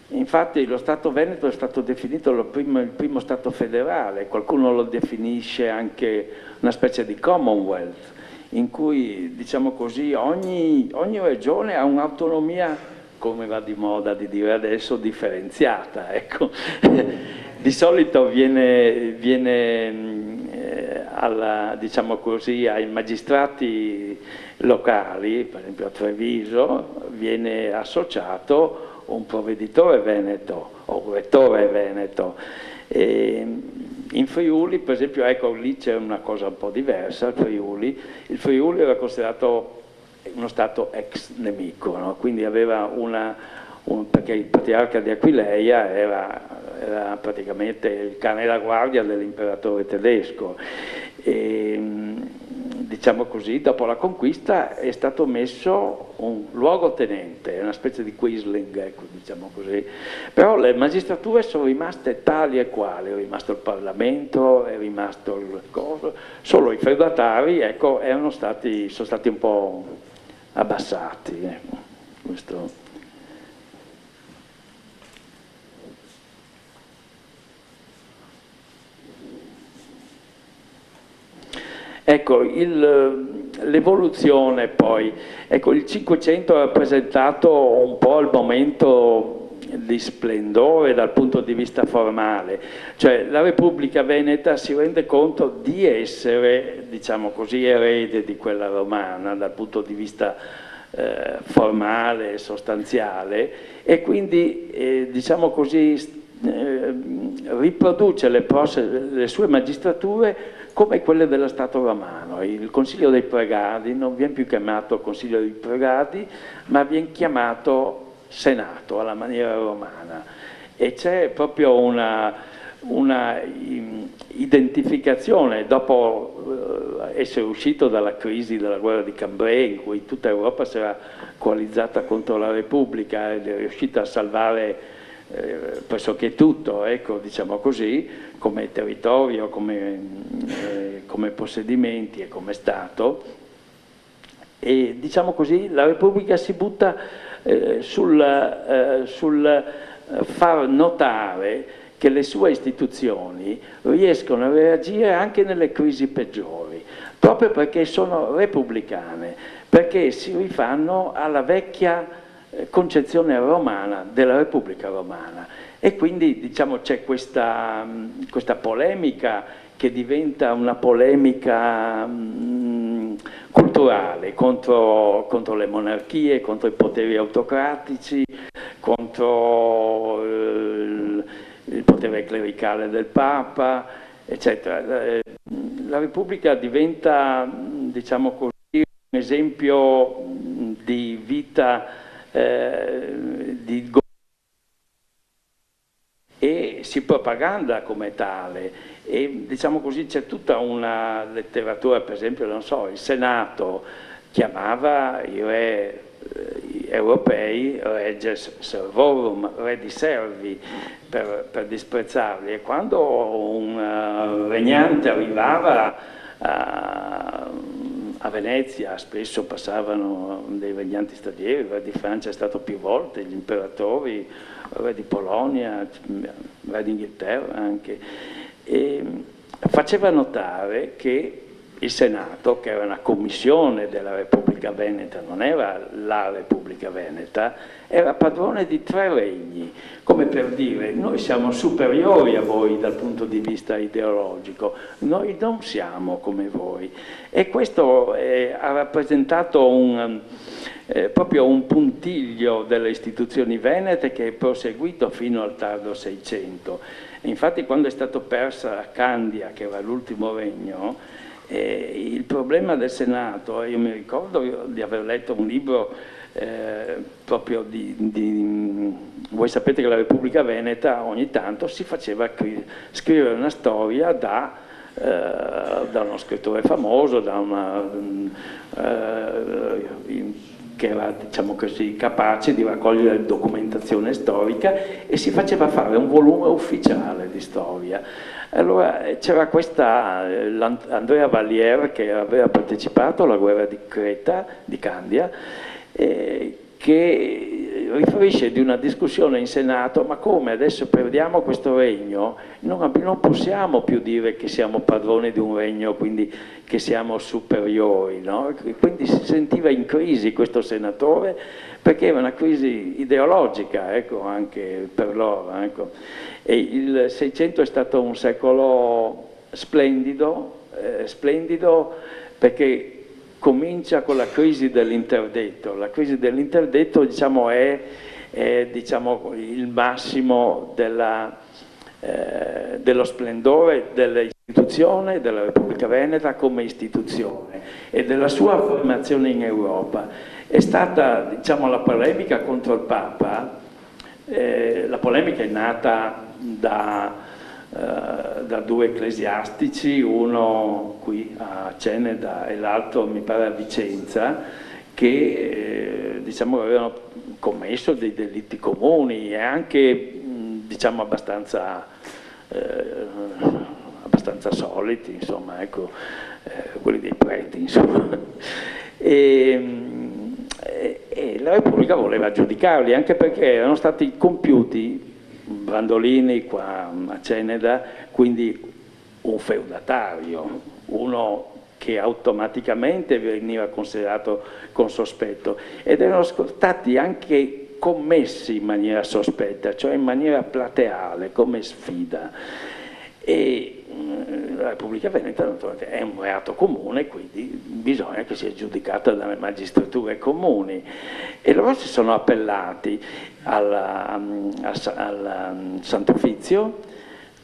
Infatti lo Stato Veneto è stato definito il primo Stato federale, qualcuno lo definisce anche una specie di Commonwealth, in cui, diciamo così, ogni regione ha un'autonomia, come va di moda di dire adesso, differenziata. Ecco. Di solito viene diciamo così, ai magistrati locali, per esempio a Treviso, viene associato un provveditore veneto o un rettore veneto. E in Friuli, per esempio, ecco, lì c'è una cosa un po' diversa. Il Friuli era considerato uno stato ex nemico, no? Quindi aveva perché il patriarca di Aquileia era praticamente il cane da guardia dell'imperatore tedesco. E, diciamo così, dopo la conquista è stato messo un luogotenente, una specie di Quisling, ecco, diciamo così. Però le magistrature sono rimaste tali e quali, è rimasto il Parlamento, è rimasto il coso, solo i feudatari, ecco, sono stati un po' abbassati. Questo. Ecco, l'evoluzione poi, ecco, il 500 ha rappresentato un po' il momento di splendore dal punto di vista formale, cioè la Repubblica Veneta si rende conto di essere, diciamo così, erede di quella romana dal punto di vista formale e sostanziale, e quindi, diciamo così, riproduce le sue magistrature come quelle dello Stato romano. Il Consiglio dei Pregadi non viene più chiamato Consiglio dei Pregadi, ma viene chiamato Senato alla maniera romana, e c'è proprio una identificazione dopo essere uscito dalla crisi della guerra di Cambrai, in cui tutta Europa si era coalizzata contro la Repubblica ed è riuscita a salvare pressoché tutto, ecco, diciamo così, come territorio, come possedimenti e come Stato. E diciamo così la Repubblica si butta sul far notare che le sue istituzioni riescono a reagire anche nelle crisi peggiori, proprio perché sono repubblicane, perché si rifanno alla vecchia concezione romana della Repubblica Romana. E quindi diciamo c'è questa polemica che diventa una polemica culturale contro le monarchie, contro i poteri autocratici, contro il potere clericale del Papa, eccetera. La Repubblica diventa, diciamo così, un esempio di vita, di governo, e si propaganda come tale, e diciamo così c'è tutta una letteratura, per esempio, non so, il Senato chiamava i re europei reges servorum, re di servi, per disprezzarli, e quando un regnante arrivava a Venezia, spesso passavano dei regnanti stranieri, il re di Francia è stato più volte, gli imperatori, il re di Polonia, il re d'Inghilterra anche, e faceva notare che il Senato, che era una commissione della Repubblica Veneta, non era la Repubblica Veneta, era padrone di 3 regni, come per dire: noi siamo superiori a voi dal punto di vista ideologico, noi non siamo come voi. E questo ha rappresentato proprio un puntiglio delle istituzioni venete che è proseguito fino al tardo Seicento. Infatti quando è stato persa Candia, che era l'ultimo regno, il problema del Senato, io mi ricordo di aver letto un libro proprio voi sapete che la Repubblica Veneta ogni tanto si faceva scrivere una storia da uno scrittore famoso, che era, diciamo così, capace di raccogliere documentazione storica, e si faceva fare un volume ufficiale di storia. Allora c'era Andrea Vallière, che aveva partecipato alla guerra di Creta, di Candia, che riferisce di una discussione in Senato: ma come adesso perdiamo questo regno, non possiamo più dire che siamo padroni di un regno, quindi che siamo superiori, no? Quindi si sentiva in crisi questo senatore, perché era una crisi ideologica, ecco, anche per loro, ecco. E il Seicento è stato un secolo splendido perché comincia con la crisi dell'interdetto. La crisi dell'interdetto, diciamo, è diciamo, il massimo dello splendore dell'istituzione della Repubblica Veneta come istituzione e della sua affermazione in Europa. È stata, diciamo, la polemica contro il Papa. La polemica è nata da 2 ecclesiastici, uno qui a Ceneda e l'altro mi pare a Vicenza, che diciamo avevano commesso dei delitti comuni e anche diciamo abbastanza soliti, insomma, ecco, quelli dei preti, insomma. E la Repubblica voleva giudicarli, anche perché erano stati compiuti Brandolini qua a Ceneda, quindi un feudatario, uno che automaticamente veniva considerato con sospetto, ed erano stati anche commessi in maniera sospetta, cioè in maniera plateale, come sfida. E la Repubblica Veneta è un reato comune, quindi bisogna che sia giudicata dalle magistrature comuni, e loro si sono appellati al Santo Uffizio,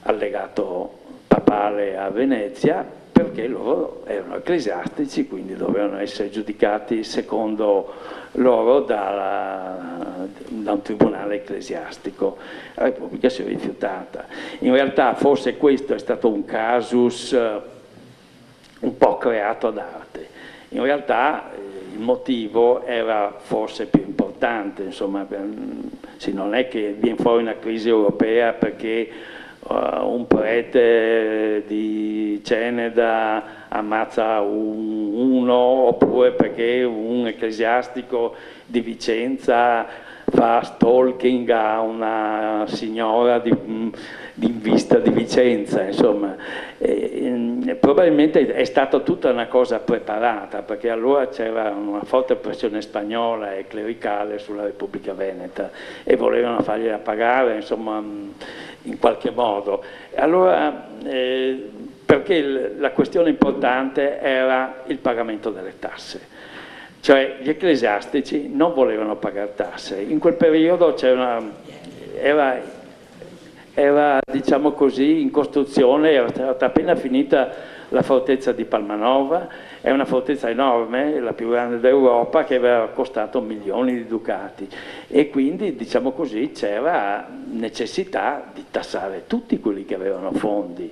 al legato papale a Venezia, perché loro erano ecclesiastici, quindi dovevano essere giudicati secondo loro da un tribunale ecclesiastico. La Repubblica si è rifiutata. In realtà forse questo è stato un casus un po' creato ad arte. In realtà il motivo era forse più importante, insomma, sì, non è che viene fuori una crisi europea perché un prete di Ceneda ammazza uno, oppure perché un ecclesiastico di Vicenza fa stalking a una signora in vista di Vicenza, insomma. Probabilmente è stata tutta una cosa preparata, perché allora c'era una forte pressione spagnola e clericale sulla Repubblica Veneta e volevano fargliela pagare, insomma, in qualche modo. Allora, perché la questione importante era il pagamento delle tasse. Cioè gli ecclesiastici non volevano pagare tasse. In quel periodo era diciamo così, in costruzione, era stata appena finita la fortezza di Palmanova, è una fortezza enorme, la più grande d'Europa, che aveva costato milioni di ducati e quindi diciamo così c'era necessità di tassare tutti quelli che avevano fondi.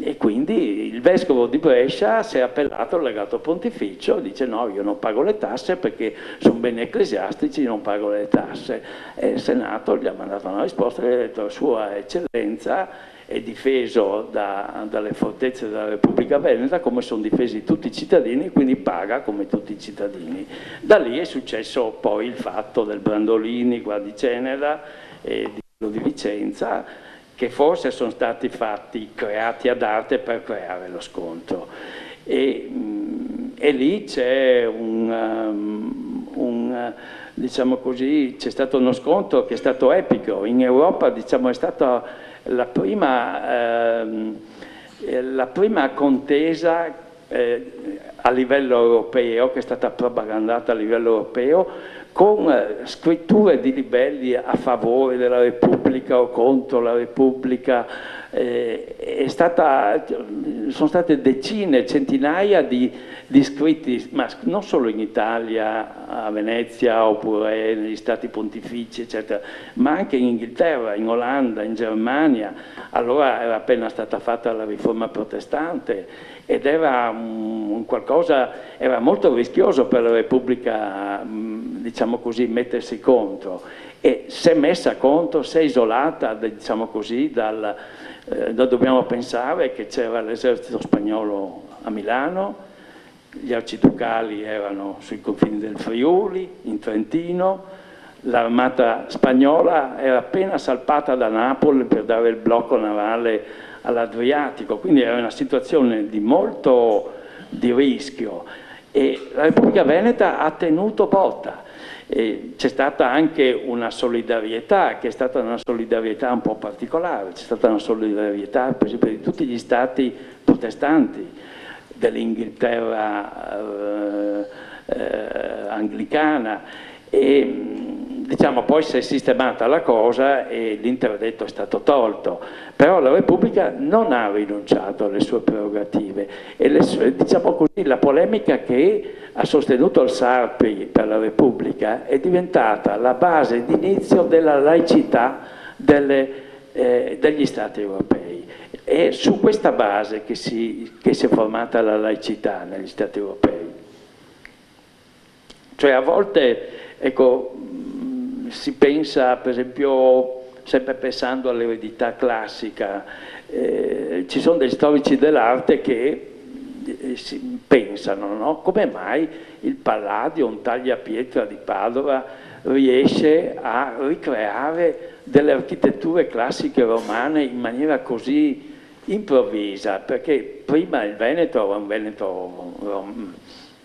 E quindi il vescovo di Brescia si è appellato al legato pontificio, dice no, io non pago le tasse perché sono beni ecclesiastici, non pago le tasse. E il Senato gli ha mandato una risposta, gli ha detto Sua Eccellenza è difeso dalle fortezze della Repubblica Veneta come sono difesi tutti i cittadini, quindi paga come tutti i cittadini. Da lì è successo poi il fatto del Brandolini qua di Ceneda e di Vicenza, che forse sono stati creati ad arte per creare lo scontro. E lì c'è diciamo così, c'è stato uno scontro che è stato epico. In Europa, diciamo, è stata la prima contesa a livello europeo, che è stata propagandata a livello europeo, con scritture di libelli a favore della Repubblica o contro la Repubblica. Sono state decine, centinaia di scritti, ma non solo in Italia, a Venezia oppure negli Stati Pontifici, eccetera, ma anche in Inghilterra, in Olanda, in Germania. Allora era appena stata fatta la riforma protestante ed era era molto rischioso per la Repubblica, diciamo così, mettersi contro. E se messa contro, se isolata, diciamo così, dobbiamo pensare che c'era l'esercito spagnolo a Milano, gli arciducali erano sui confini del Friuli, in Trentino, l'armata spagnola era appena salpata da Napoli per dare il blocco navale all'Adriatico, quindi era una situazione di rischio e la Repubblica Veneta ha tenuto botta. C'è stata anche una solidarietà, che è stata una solidarietà un po' particolare, c'è stata una solidarietà per esempio di tutti gli stati protestanti, dell'Inghilterra anglicana e diciamo poi si è sistemata la cosa e l'interdetto è stato tolto, però la Repubblica non ha rinunciato alle sue prerogative e diciamo così, la polemica che ha sostenuto il Sarpi per la Repubblica è diventata la base d'inizio della laicità degli Stati europei. È su questa base che si è formata la laicità negli Stati europei. Cioè a volte, ecco, si pensa, per esempio, sempre pensando all'eredità classica, ci sono degli storici dell'arte che si pensano, no? Come mai il Palladio, un tagliapietra di Padova, riesce a ricreare delle architetture classiche romane in maniera così improvvisa? Perché prima il Veneto era un Veneto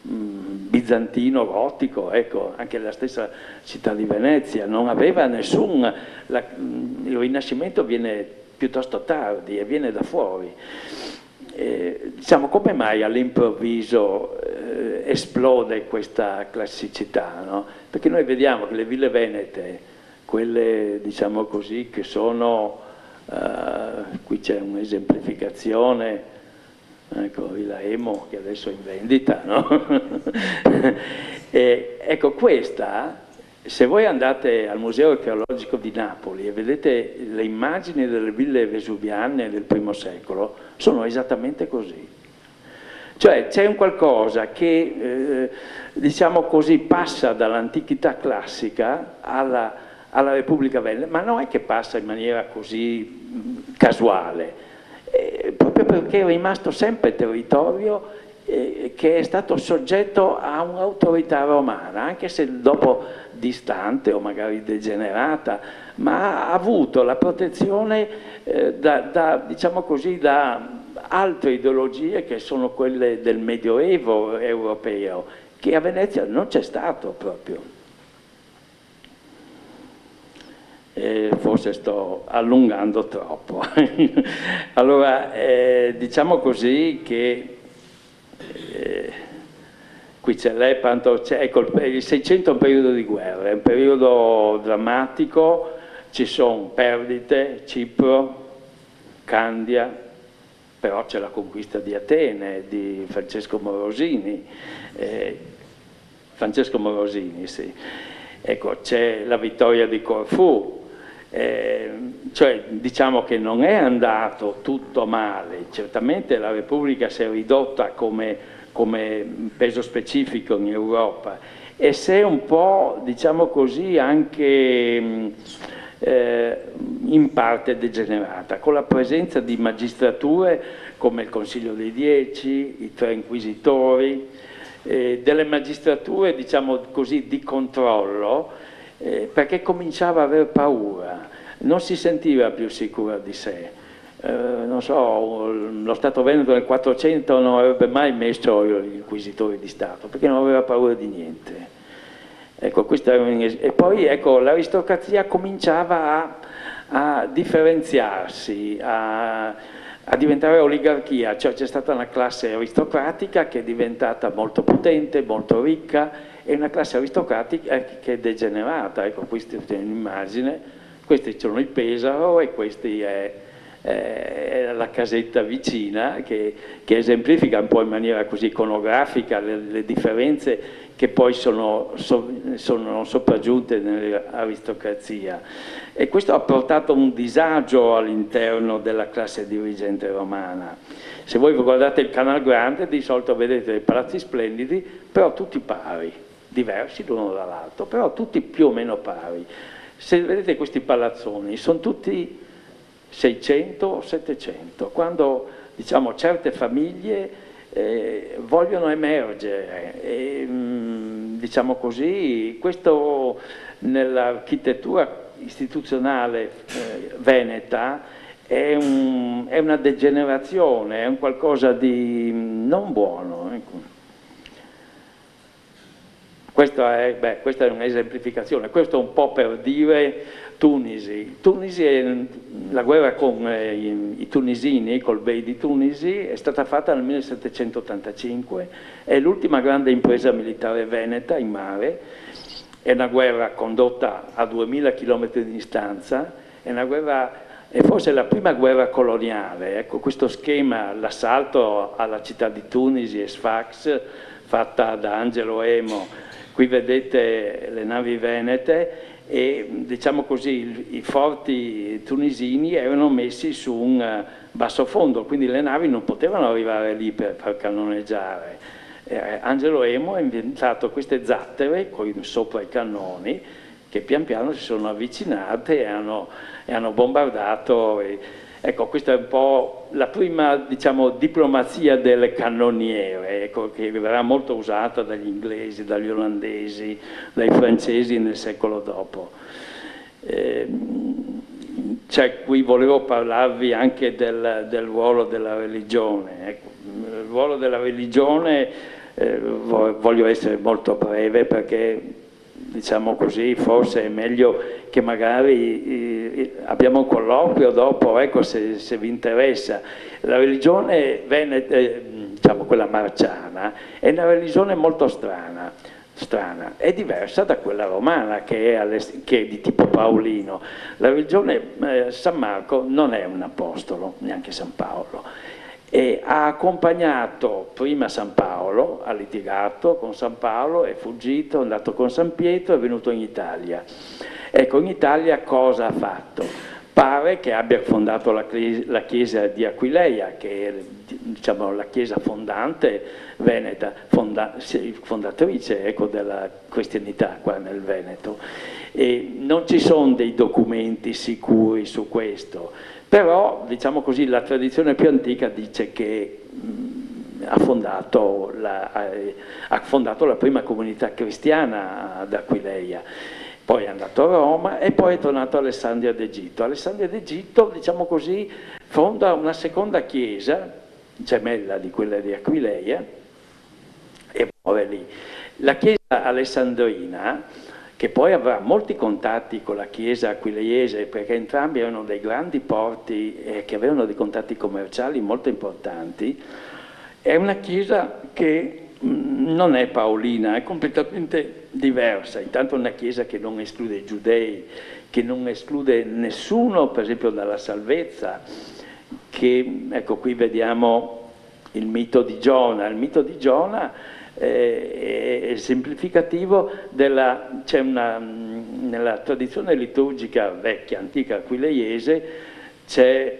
bizantino, gotico, ecco, anche la stessa città di Venezia non aveva nessun... il Rinascimento viene piuttosto tardi e viene da fuori. Diciamo, come mai all'improvviso esplode questa classicità, no? Perché noi vediamo che le ville venete, quelle diciamo così, che sono, qui c'è un'esemplificazione, ecco, Villa Emo che adesso è in vendita, no? Ecco, questa, se voi andate al Museo Archeologico di Napoli e vedete le immagini delle ville vesuviane del I secolo, sono esattamente così. Cioè c'è un qualcosa che, diciamo così, passa dall'antichità classica alla Repubblica Veneta, ma non è che passa in maniera così casuale, proprio perché è rimasto sempre territorio che è stato soggetto a un'autorità romana, anche se dopo distante o magari degenerata, ma ha avuto la protezione diciamo così, da altre ideologie che sono quelle del Medioevo europeo, che a Venezia non c'è stato proprio. Forse sto allungando troppo. Allora, diciamo così che qui c'è Lepanto, ecco, il 600 è un periodo di guerra, è un periodo drammatico, ci sono perdite, Cipro, Candia, però c'è la conquista di Atene, di Francesco Morosini, sì. Ecco, c'è la vittoria di Corfù, cioè diciamo che non è andato tutto male, certamente la Repubblica si è ridotta come peso specifico in Europa e si è un po', diciamo così, anche in parte degenerata, con la presenza di magistrature come il Consiglio dei Dieci, i tre inquisitori, delle magistrature, diciamo così, di controllo, perché cominciava a aver paura, non si sentiva più sicura di sé. Non so, lo Stato Veneto nel 400 non avrebbe mai messo gli inquisitori di Stato, perché non aveva paura di niente. Ecco, e poi ecco, l'aristocrazia cominciava a differenziarsi, a diventare oligarchia, cioè c'è stata una classe aristocratica che è diventata molto potente, molto ricca, e una classe aristocratica che è degenerata. Ecco, questa è un'immagine, questi sono i Pesaro e questi è la casetta vicina che esemplifica un po' in maniera così iconografica le differenze che poi sono sopraggiunte nell'aristocrazia. E questo ha portato un disagio all'interno della classe dirigente romana. Se voi guardate il Canal Grande, di solito vedete dei palazzi splendidi, però tutti pari, diversi l'uno dall'altro, però tutti più o meno pari. Se vedete questi palazzoni, sono tutti 600 o 700, quando diciamo certe famiglie vogliono emergere e, diciamo così, questo nell'architettura istituzionale veneta è una degenerazione, è un qualcosa di non buono. Ecco. Questa è un'esemplificazione, questo è un po' per dire Tunisi. Tunisi è la guerra con i tunisini, col Bey di Tunisi, è stata fatta nel 1785, è l'ultima grande impresa militare veneta in mare, è una guerra condotta a 2000 km di distanza, è una guerra, è forse la prima guerra coloniale. Ecco, questo schema, l'assalto alla città di Tunisi e Sfax, fatta da Angelo Emo, qui vedete le navi venete e diciamo così i forti tunisini erano messi su un basso fondo, quindi le navi non potevano arrivare lì per far cannoneggiare. Angelo Emo ha inventato queste zattere sopra i cannoni che pian piano si sono avvicinate e hanno bombardato. Ecco, questa è un po' la prima, diciamo, diplomazia delle cannoniere, ecco, che verrà molto usata dagli inglesi, dagli olandesi, dai francesi nel secolo dopo. Qui volevo parlarvi anche del ruolo della religione. Ecco, il ruolo della religione, voglio essere molto breve perché, diciamo così, forse è meglio che magari abbiamo un colloquio dopo, ecco, se vi interessa. La religione veneta, diciamo quella marciana, è una religione molto strana, è diversa da quella romana che è di tipo paolino. La religione, San Marco non è un apostolo, neanche San Paolo. E ha accompagnato prima San Paolo, ha litigato con San Paolo, è fuggito, è andato con San Pietro, è venuto in Italia. Ecco, in Italia cosa ha fatto? Pare che abbia fondato la chiesa di Aquileia, che è, diciamo, la chiesa fondante veneta, fondatrice, ecco, della cristianità qua nel Veneto. E non ci sono dei documenti sicuri su questo. Però, diciamo così, la tradizione più antica dice che ha fondato la prima comunità cristiana ad Aquileia. Poi è andato a Roma e poi è tornato a Alessandria d'Egitto. Alessandria d'Egitto, diciamo così, fonda una seconda chiesa, gemella di quella di Aquileia, e muore lì. La chiesa alessandrina, che poi avrà molti contatti con la chiesa aquileiese, perché entrambi erano dei grandi porti che avevano dei contatti commerciali molto importanti, è una chiesa che non è paolina, è completamente diversa. Intanto è una chiesa che non esclude i giudei, che non esclude nessuno, per esempio, dalla salvezza, che, ecco, qui vediamo il mito di Giona. Il mito di Giona è esemplificativo della, nella tradizione liturgica vecchia, antica aquileiese, c'è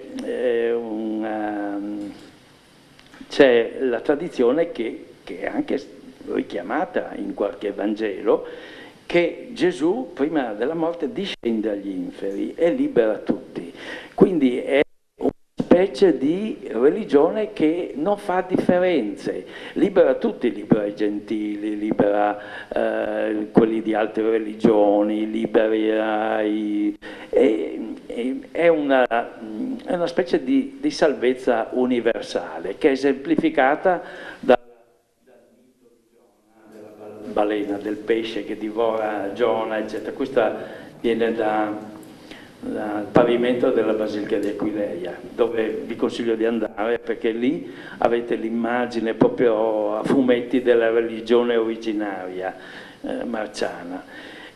la tradizione che è anche richiamata in qualche Vangelo, che Gesù prima della morte discende agli inferi e libera tutti. Quindi è una specie di religione che non fa differenze, libera tutti, libera i gentili, libera quelli di altre religioni, libera è una specie di salvezza universale che è esemplificata dal mito di Giona, della balena, del pesce che divora Giona, eccetera. Questa viene dal pavimento della Basilica di Aquileia, dove vi consiglio di andare perché lì avete l'immagine proprio a fumetti della religione originaria marciana.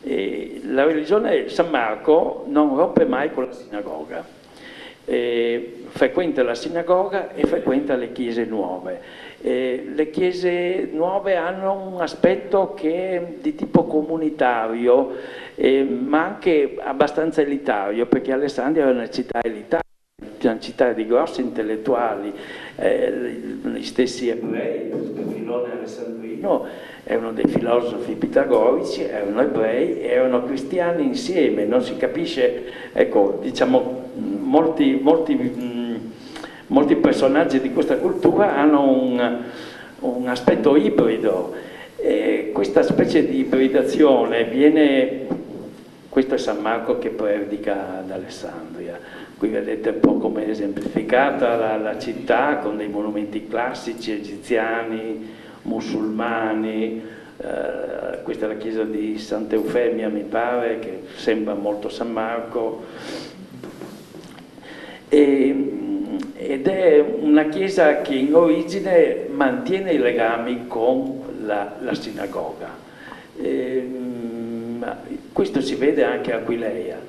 E la religione San Marco non rompe mai con la sinagoga, frequenta la sinagoga e frequenta le chiese nuove. Le chiese nuove hanno un aspetto che è di tipo comunitario, ma anche abbastanza elitario, perché Alessandria è una città elitaria, una città di grossi intellettuali, gli stessi ebrei, il filone alessandrino è uno dei filosofi pitagorici, erano ebrei, erano cristiani insieme, non si capisce, ecco, diciamo, molti personaggi di questa cultura hanno un aspetto ibrido, e questa specie di ibridazione viene, questo è San Marco che predica ad Alessandria. Qui vedete un po' come è esemplificata la città con dei monumenti classici egiziani, musulmani, questa è la chiesa di Santa Eufemia, mi pare, che sembra molto San Marco, ed è una chiesa che in origine mantiene i legami con la sinagoga. Questo si vede anche a Aquileia.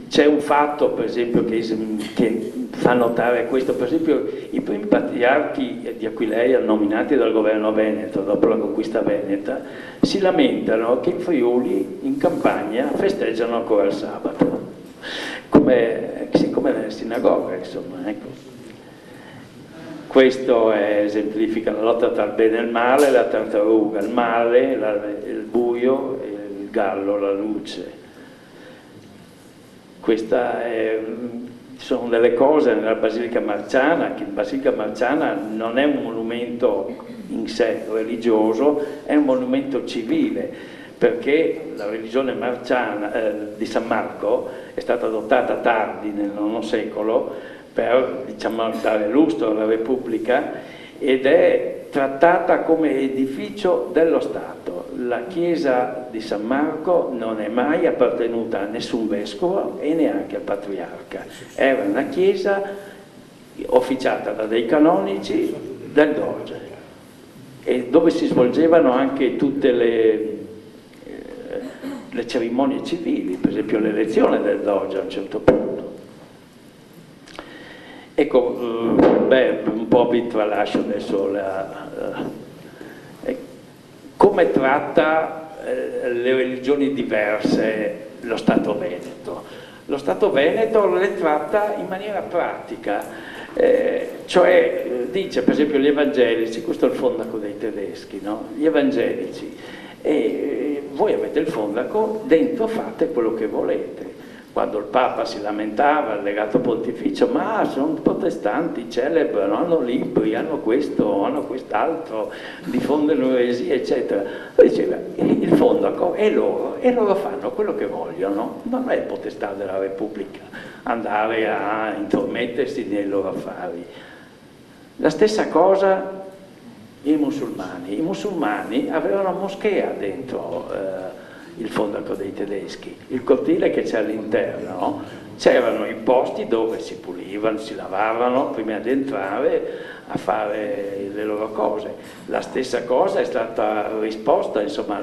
C'è un fatto, per esempio, che fa notare questo. Per esempio, i primi patriarchi di Aquileia, nominati dal governo veneto dopo la conquista veneta, si lamentano che in Friuli, in campagna, festeggiano ancora il sabato, come nelle sinagoghe, insomma. Ecco. Questo esemplifica la lotta tra il bene e il male, la tartaruga, il male, il buio, e il gallo, la luce. Sono delle cose nella Basilica Marciana, che la Basilica Marciana non è un monumento in sé religioso, è un monumento civile, perché la religione marciana di San Marco è stata adottata tardi nel IX secolo per, diciamo, dare lustro alla Repubblica, ed è trattata come edificio dello Stato. La chiesa di San Marco non è mai appartenuta a nessun vescovo e neanche al patriarca. Era una chiesa officiata da dei canonici del Doge, e dove si svolgevano anche tutte le cerimonie civili, per esempio l'elezione del Doge a un certo punto. Ecco, un po' vi tralascio adesso come tratta le religioni diverse lo Stato Veneto. Lo Stato Veneto le tratta in maniera pratica, cioè dice, per esempio, gli evangelici, questo è il fondaco dei tedeschi, no? Gli evangelici, voi avete il fondaco, dentro fate quello che volete. quando il Papa si lamentava, il legato pontificio, ma sono protestanti, celebrano, hanno libri, hanno questo, hanno quest'altro, diffondono eresie, eccetera. Lui diceva, il fondo è loro, e loro fanno quello che vogliono, non è potestà della Repubblica andare a intromettersi nei loro affari. La stessa cosa i musulmani avevano moschea dentro il fondaco dei tedeschi, il cortile che c'è all'interno, no? C'erano i posti dove si pulivano, si lavavano prima di entrare a fare le loro cose. La stessa cosa è stata risposta, insomma,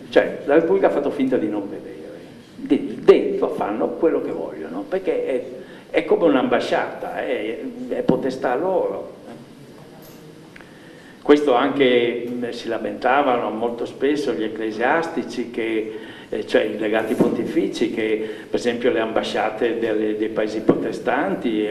cioè la Repubblica ha fatto finta di non vedere, dentro fanno quello che vogliono, perché è come un'ambasciata, è potestà loro. Questo anche si lamentavano molto spesso gli ecclesiastici, cioè i legati pontifici, che per esempio le ambasciate dei paesi protestanti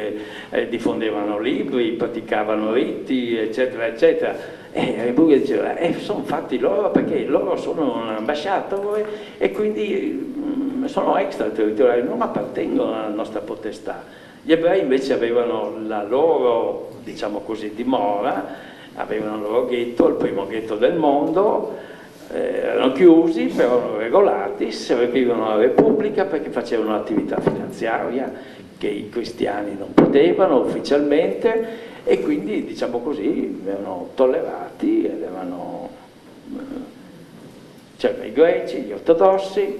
diffondevano libri, praticavano riti, eccetera, eccetera. E la Repubblica diceva, sono fatti loro perché loro sono un ambasciatore e quindi sono extraterritoriali, non appartengono alla nostra potestà. Gli ebrei invece avevano la loro, diciamo così, dimora, avevano il loro ghetto, il primo ghetto del mondo, erano chiusi, però erano regolati, servivano alla Repubblica perché facevano attività finanziaria che i cristiani non potevano ufficialmente, e quindi, diciamo così, erano tollerati, c'erano i greci, gli ortodossi,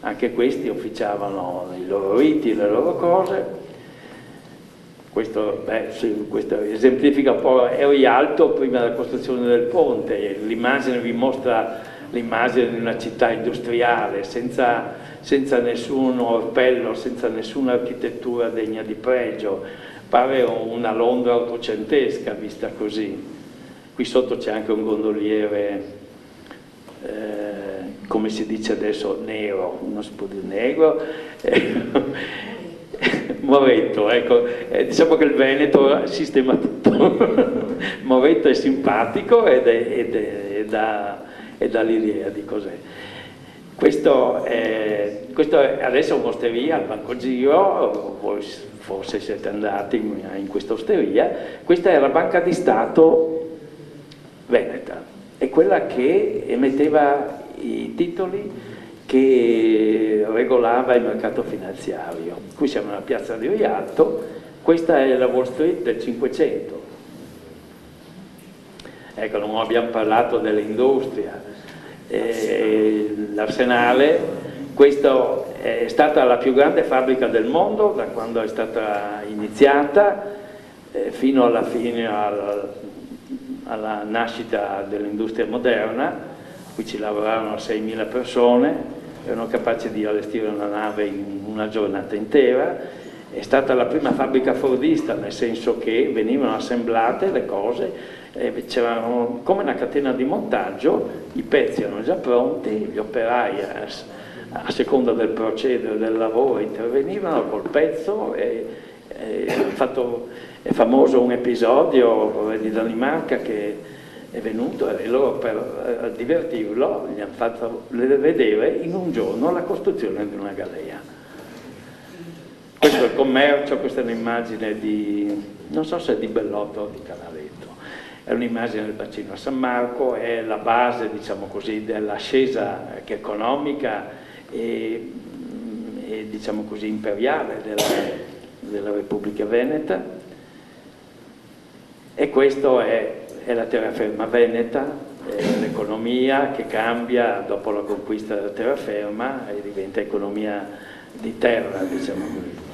anche questi officiavano i loro riti, le loro cose. Questo esemplifica un po' Rialto prima della costruzione del ponte. L'immagine vi mostra l'immagine di una città industriale senza nessun orpello, senza nessuna architettura degna di pregio, pare una Londra ottocentesca vista così. Qui sotto c'è anche un gondoliere, come si dice adesso, nero, non si può dire negro, Moretto, ecco, diciamo che il Veneto sistema tutto. Moretto è simpatico e dà l'idea di cos'è. Questo adesso è un'osteria al Banco Giro, voi forse siete andati in questa osteria. Questa è la Banca di Stato veneta, è quella che emetteva i titoli, che regolava il mercato finanziario. Qui siamo nella piazza di Rialto, questa è la Wall Street del 500. Ecco, non abbiamo parlato dell'industria. L'Arsenale, questa è stata la più grande fabbrica del mondo da quando è stata iniziata fino alla fine, alla nascita dell'industria moderna. Qui ci lavoravano 6.000 persone, erano capaci di allestire una nave in una giornata intera. È stata la prima fabbrica fordista, nel senso che venivano assemblate le cose, c'erano come una catena di montaggio, i pezzi erano già pronti, gli operai a seconda del procedere del lavoro intervenivano col pezzo. È famoso un episodio di Danimarca che è venuto e loro per divertirlo gli hanno fatto vedere in un giorno la costruzione di una galea. Questo è il commercio, questa è un'immagine non so se è di Bellotto o di Canaletto, è un'immagine del bacino a San Marco, è la base, diciamo così, dell'ascesa economica e diciamo così imperiale della Repubblica Veneta. E questo è la terraferma veneta, l'economia che cambia dopo la conquista della terraferma e diventa economia di terra, diciamo così.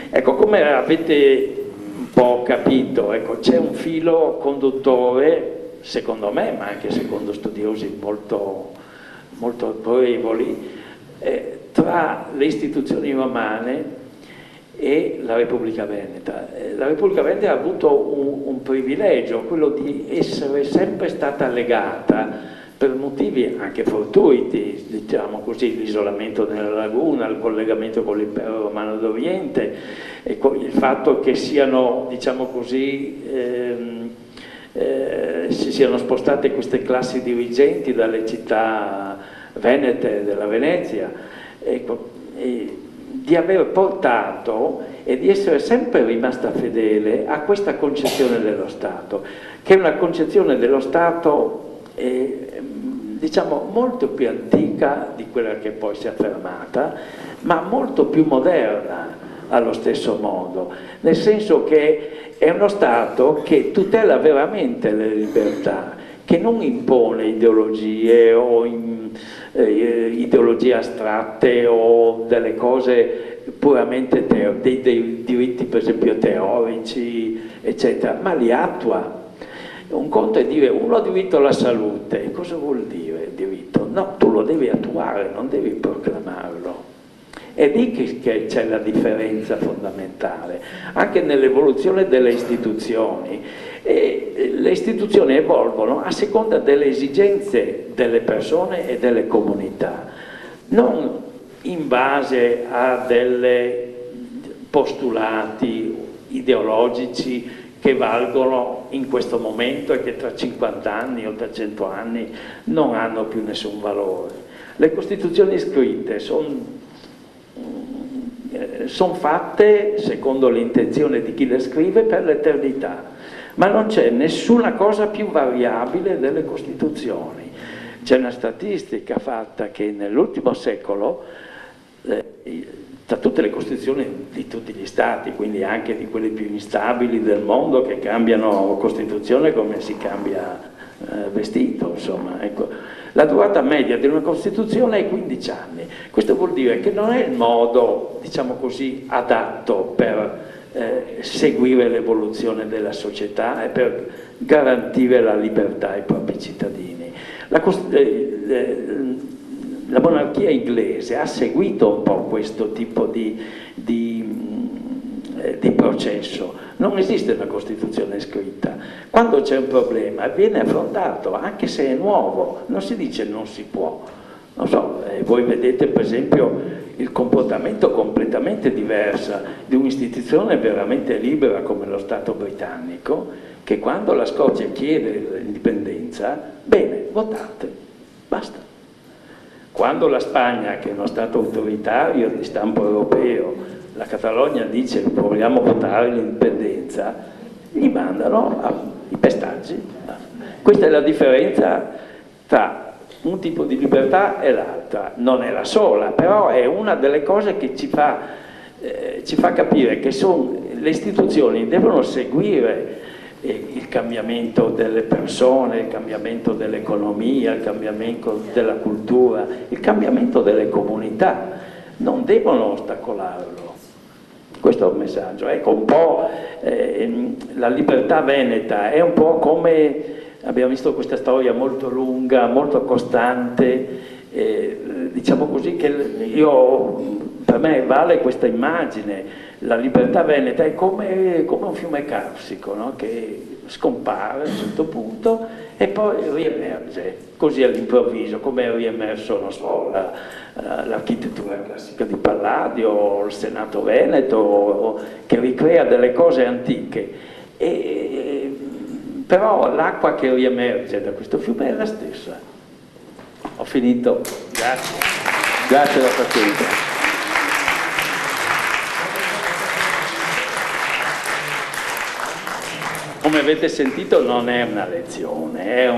Ecco, come avete un po' capito, ecco, c'è un filo conduttore, secondo me, ma anche secondo studiosi molto, molto autorevoli, tra le istituzioni romane e la Repubblica Veneta. La Repubblica Veneta ha avuto un privilegio, quello di essere sempre stata legata, per motivi anche fortuiti, diciamo così, l'isolamento nella laguna, il collegamento con l'impero romano d'Oriente, e il fatto che siano, diciamo così, si siano spostate queste classi dirigenti dalle città venete della Venezia. Ecco, di aver portato e di essere sempre rimasta fedele a questa concezione dello Stato, che è una concezione dello Stato diciamo molto più antica di quella che poi si è affermata, ma molto più moderna allo stesso modo, nel senso che è uno Stato che tutela veramente le libertà, che non impone ideologie o ideologie astratte o delle cose puramente dei diritti per esempio teorici, eccetera, ma li attua. Un conto è dire uno ha diritto alla salute, cosa vuol dire diritto? No, tu lo devi attuare, non devi proclamarlo. È lì che c'è la differenza fondamentale, anche nell'evoluzione delle istituzioni. Le istituzioni evolvono a seconda delle esigenze delle persone e delle comunità, non in base a dei postulati ideologici che valgono in questo momento e che tra 50 anni o tra 100 anni non hanno più nessun valore. Le Costituzioni scritte sono fatte secondo l'intenzione di chi le scrive per l'eternità, ma non c'è nessuna cosa più variabile delle Costituzioni. C'è una statistica fatta che nell'ultimo secolo tra tutte le Costituzioni di tutti gli Stati, quindi anche di quelle più instabili del mondo che cambiano Costituzione come si cambia vestito, insomma, ecco. La durata media di una Costituzione è 15 anni. Questo vuol dire che non è il modo, diciamo così, adatto per seguire l'evoluzione della società e per garantire la libertà ai propri cittadini. La monarchia inglese ha seguito un po' questo tipo di processo. Non esiste una Costituzione scritta. Quando c'è un problema viene affrontato, anche se è nuovo, non si dice non si può. Non so, voi vedete per esempio il comportamento completamente diverso di un'istituzione veramente libera come lo Stato britannico, che quando la Scozia chiede l'indipendenza, bene, votate, basta. Quando la Spagna, che è uno Stato autoritario di stampo europeo, la Catalogna dice vogliamo votare l'indipendenza, gli mandano i pestaggi. Questa è la differenza tra un tipo di libertà e l'altra. Non è la sola, però è una delle cose che ci fa capire che le istituzioni devono seguire il cambiamento delle persone, il cambiamento dell'economia, il cambiamento della cultura, il cambiamento delle comunità, non devono ostacolarlo. Questo è un messaggio. Ecco, un po' la libertà veneta è un po' come, abbiamo visto questa storia molto lunga, molto costante, diciamo così che per me vale questa immagine. La libertà veneta è come un fiume carsico, no? Che scompare a un certo punto e poi riemerge, così all'improvviso, come è riemerso, non so, l'architettura classica di Palladio, il Senato Veneto, che ricrea delle cose antiche. Però l'acqua che riemerge da questo fiume è la stessa. Ho finito, grazie. Grazie della pazienza. Come avete sentito non è una lezione, è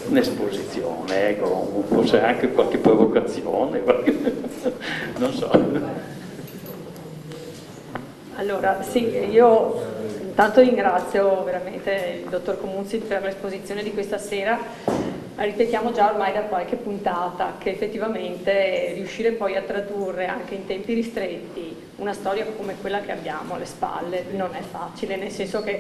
un'esposizione, ecco, forse anche qualche provocazione, non so.
Allora, sì, io intanto ringrazio veramente il dottor Comuzzi per l'esposizione di questa sera. Ripetiamo già ormai da qualche puntata che effettivamente riuscire poi a tradurre anche in tempi ristretti una storia come quella che abbiamo alle spalle non è facile, nel senso che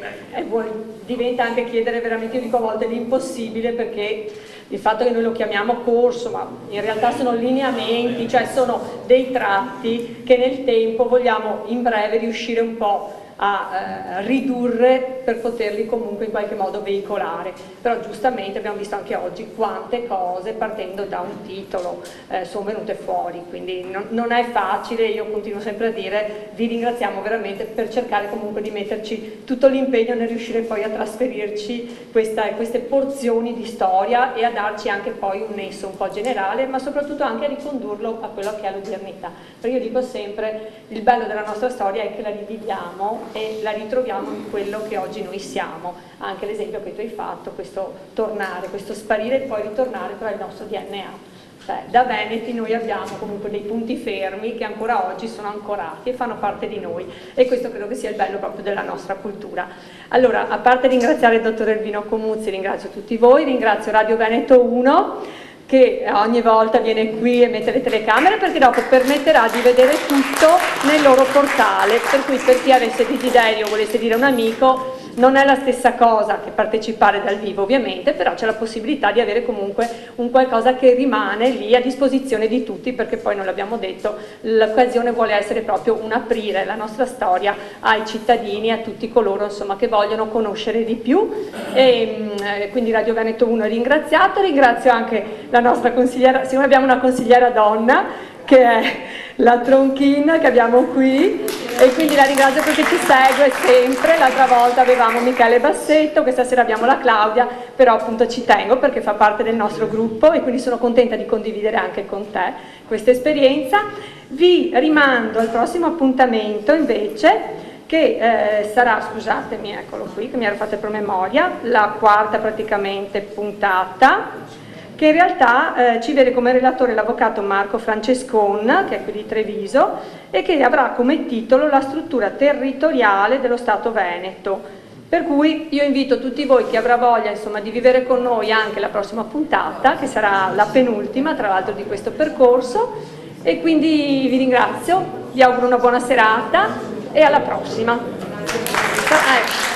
diventa anche chiedere veramente, io dico a volte, l'impossibile, perché il fatto che noi lo chiamiamo corso, ma in realtà sono lineamenti, cioè sono dei tratti che nel tempo vogliamo in breve riuscire un po' a ridurre per poterli comunque in qualche modo veicolare. Però giustamente abbiamo visto anche oggi quante cose partendo da un titolo sono venute fuori, quindi non è facile. Io continuo sempre a dire vi ringraziamo veramente per cercare comunque di metterci tutto l'impegno nel riuscire poi a trasferirci queste porzioni di storia e a darci anche poi un nesso un po' generale, ma soprattutto anche a ricondurlo a quello che è l'odernità. Perché io dico sempre, il bello della nostra storia è che la riviviamo e la ritroviamo in quello che oggi noi siamo. Anche l'esempio che tu hai fatto, questo tornare, questo sparire e poi ritornare, però è il nostro DNA. Cioè, da Veneti noi abbiamo comunque dei punti fermi che ancora oggi sono ancorati e fanno parte di noi, e questo credo che sia il bello proprio della nostra cultura. Allora, a parte ringraziare il dottor Elvino Comuzzi, ringrazio tutti voi, ringrazio Radio Veneto 1 che ogni volta viene qui e mette le telecamere, perché dopo permetterà di vedere tutto nel loro portale, per cui per chi avesse desiderio o volesse dire a un amico, non è la stessa cosa che partecipare dal vivo ovviamente, però c'è la possibilità di avere comunque un qualcosa che rimane lì a disposizione di tutti, perché poi non l'abbiamo detto, l'occasione vuole essere proprio un aprire la nostra storia ai cittadini, a tutti coloro insomma che vogliono conoscere di più, e quindi Radio Veneto 1 è ringraziato. Ringrazio anche la nostra consigliera, siccome abbiamo una consigliera donna che è la Tronchina che abbiamo qui, e quindi la ringrazio perché ci segue sempre. L'altra volta avevamo Michele Bassetto, questa sera abbiamo la Claudia, però appunto ci tengo perché fa parte del nostro gruppo e quindi sono contenta di condividere anche con te questa esperienza. Vi rimando al prossimo appuntamento invece, che sarà, scusatemi, eccolo qui, che mi ero fatta promemoria, la quarta praticamente puntata, che in realtà ci vede come relatore l'avvocato Marco Francescon, che è qui di Treviso, e che avrà come titolo la struttura territoriale dello Stato Veneto. Per cui io invito tutti voi chi avrà voglia insomma, di vivere con noi anche la prossima puntata, che sarà la penultima tra l'altro di questo percorso, e quindi vi ringrazio, vi auguro una buona serata e alla prossima.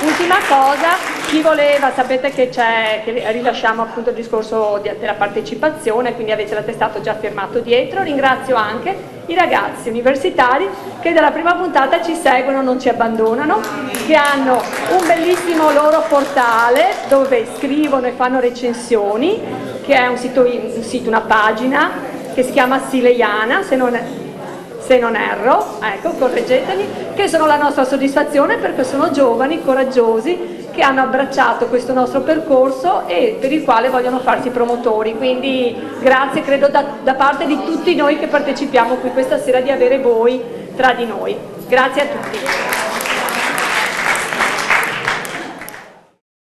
Ultima cosa, chi voleva, sapete che rilasciamo appunto il discorso della partecipazione, quindi avete l'attestato già firmato dietro. Ringrazio anche i ragazzi universitari che dalla prima puntata ci seguono, non ci abbandonano, che hanno un bellissimo loro portale dove scrivono e fanno recensioni, che è un sito, una pagina che si chiama Sileiana, se non erro, ecco, correggetemi, che sono la nostra soddisfazione perché sono giovani, coraggiosi, che hanno abbracciato questo nostro percorso e per il quale vogliono farsi promotori. Quindi grazie, credo, da parte di tutti noi che partecipiamo qui questa sera di avere voi tra di noi. Grazie a tutti.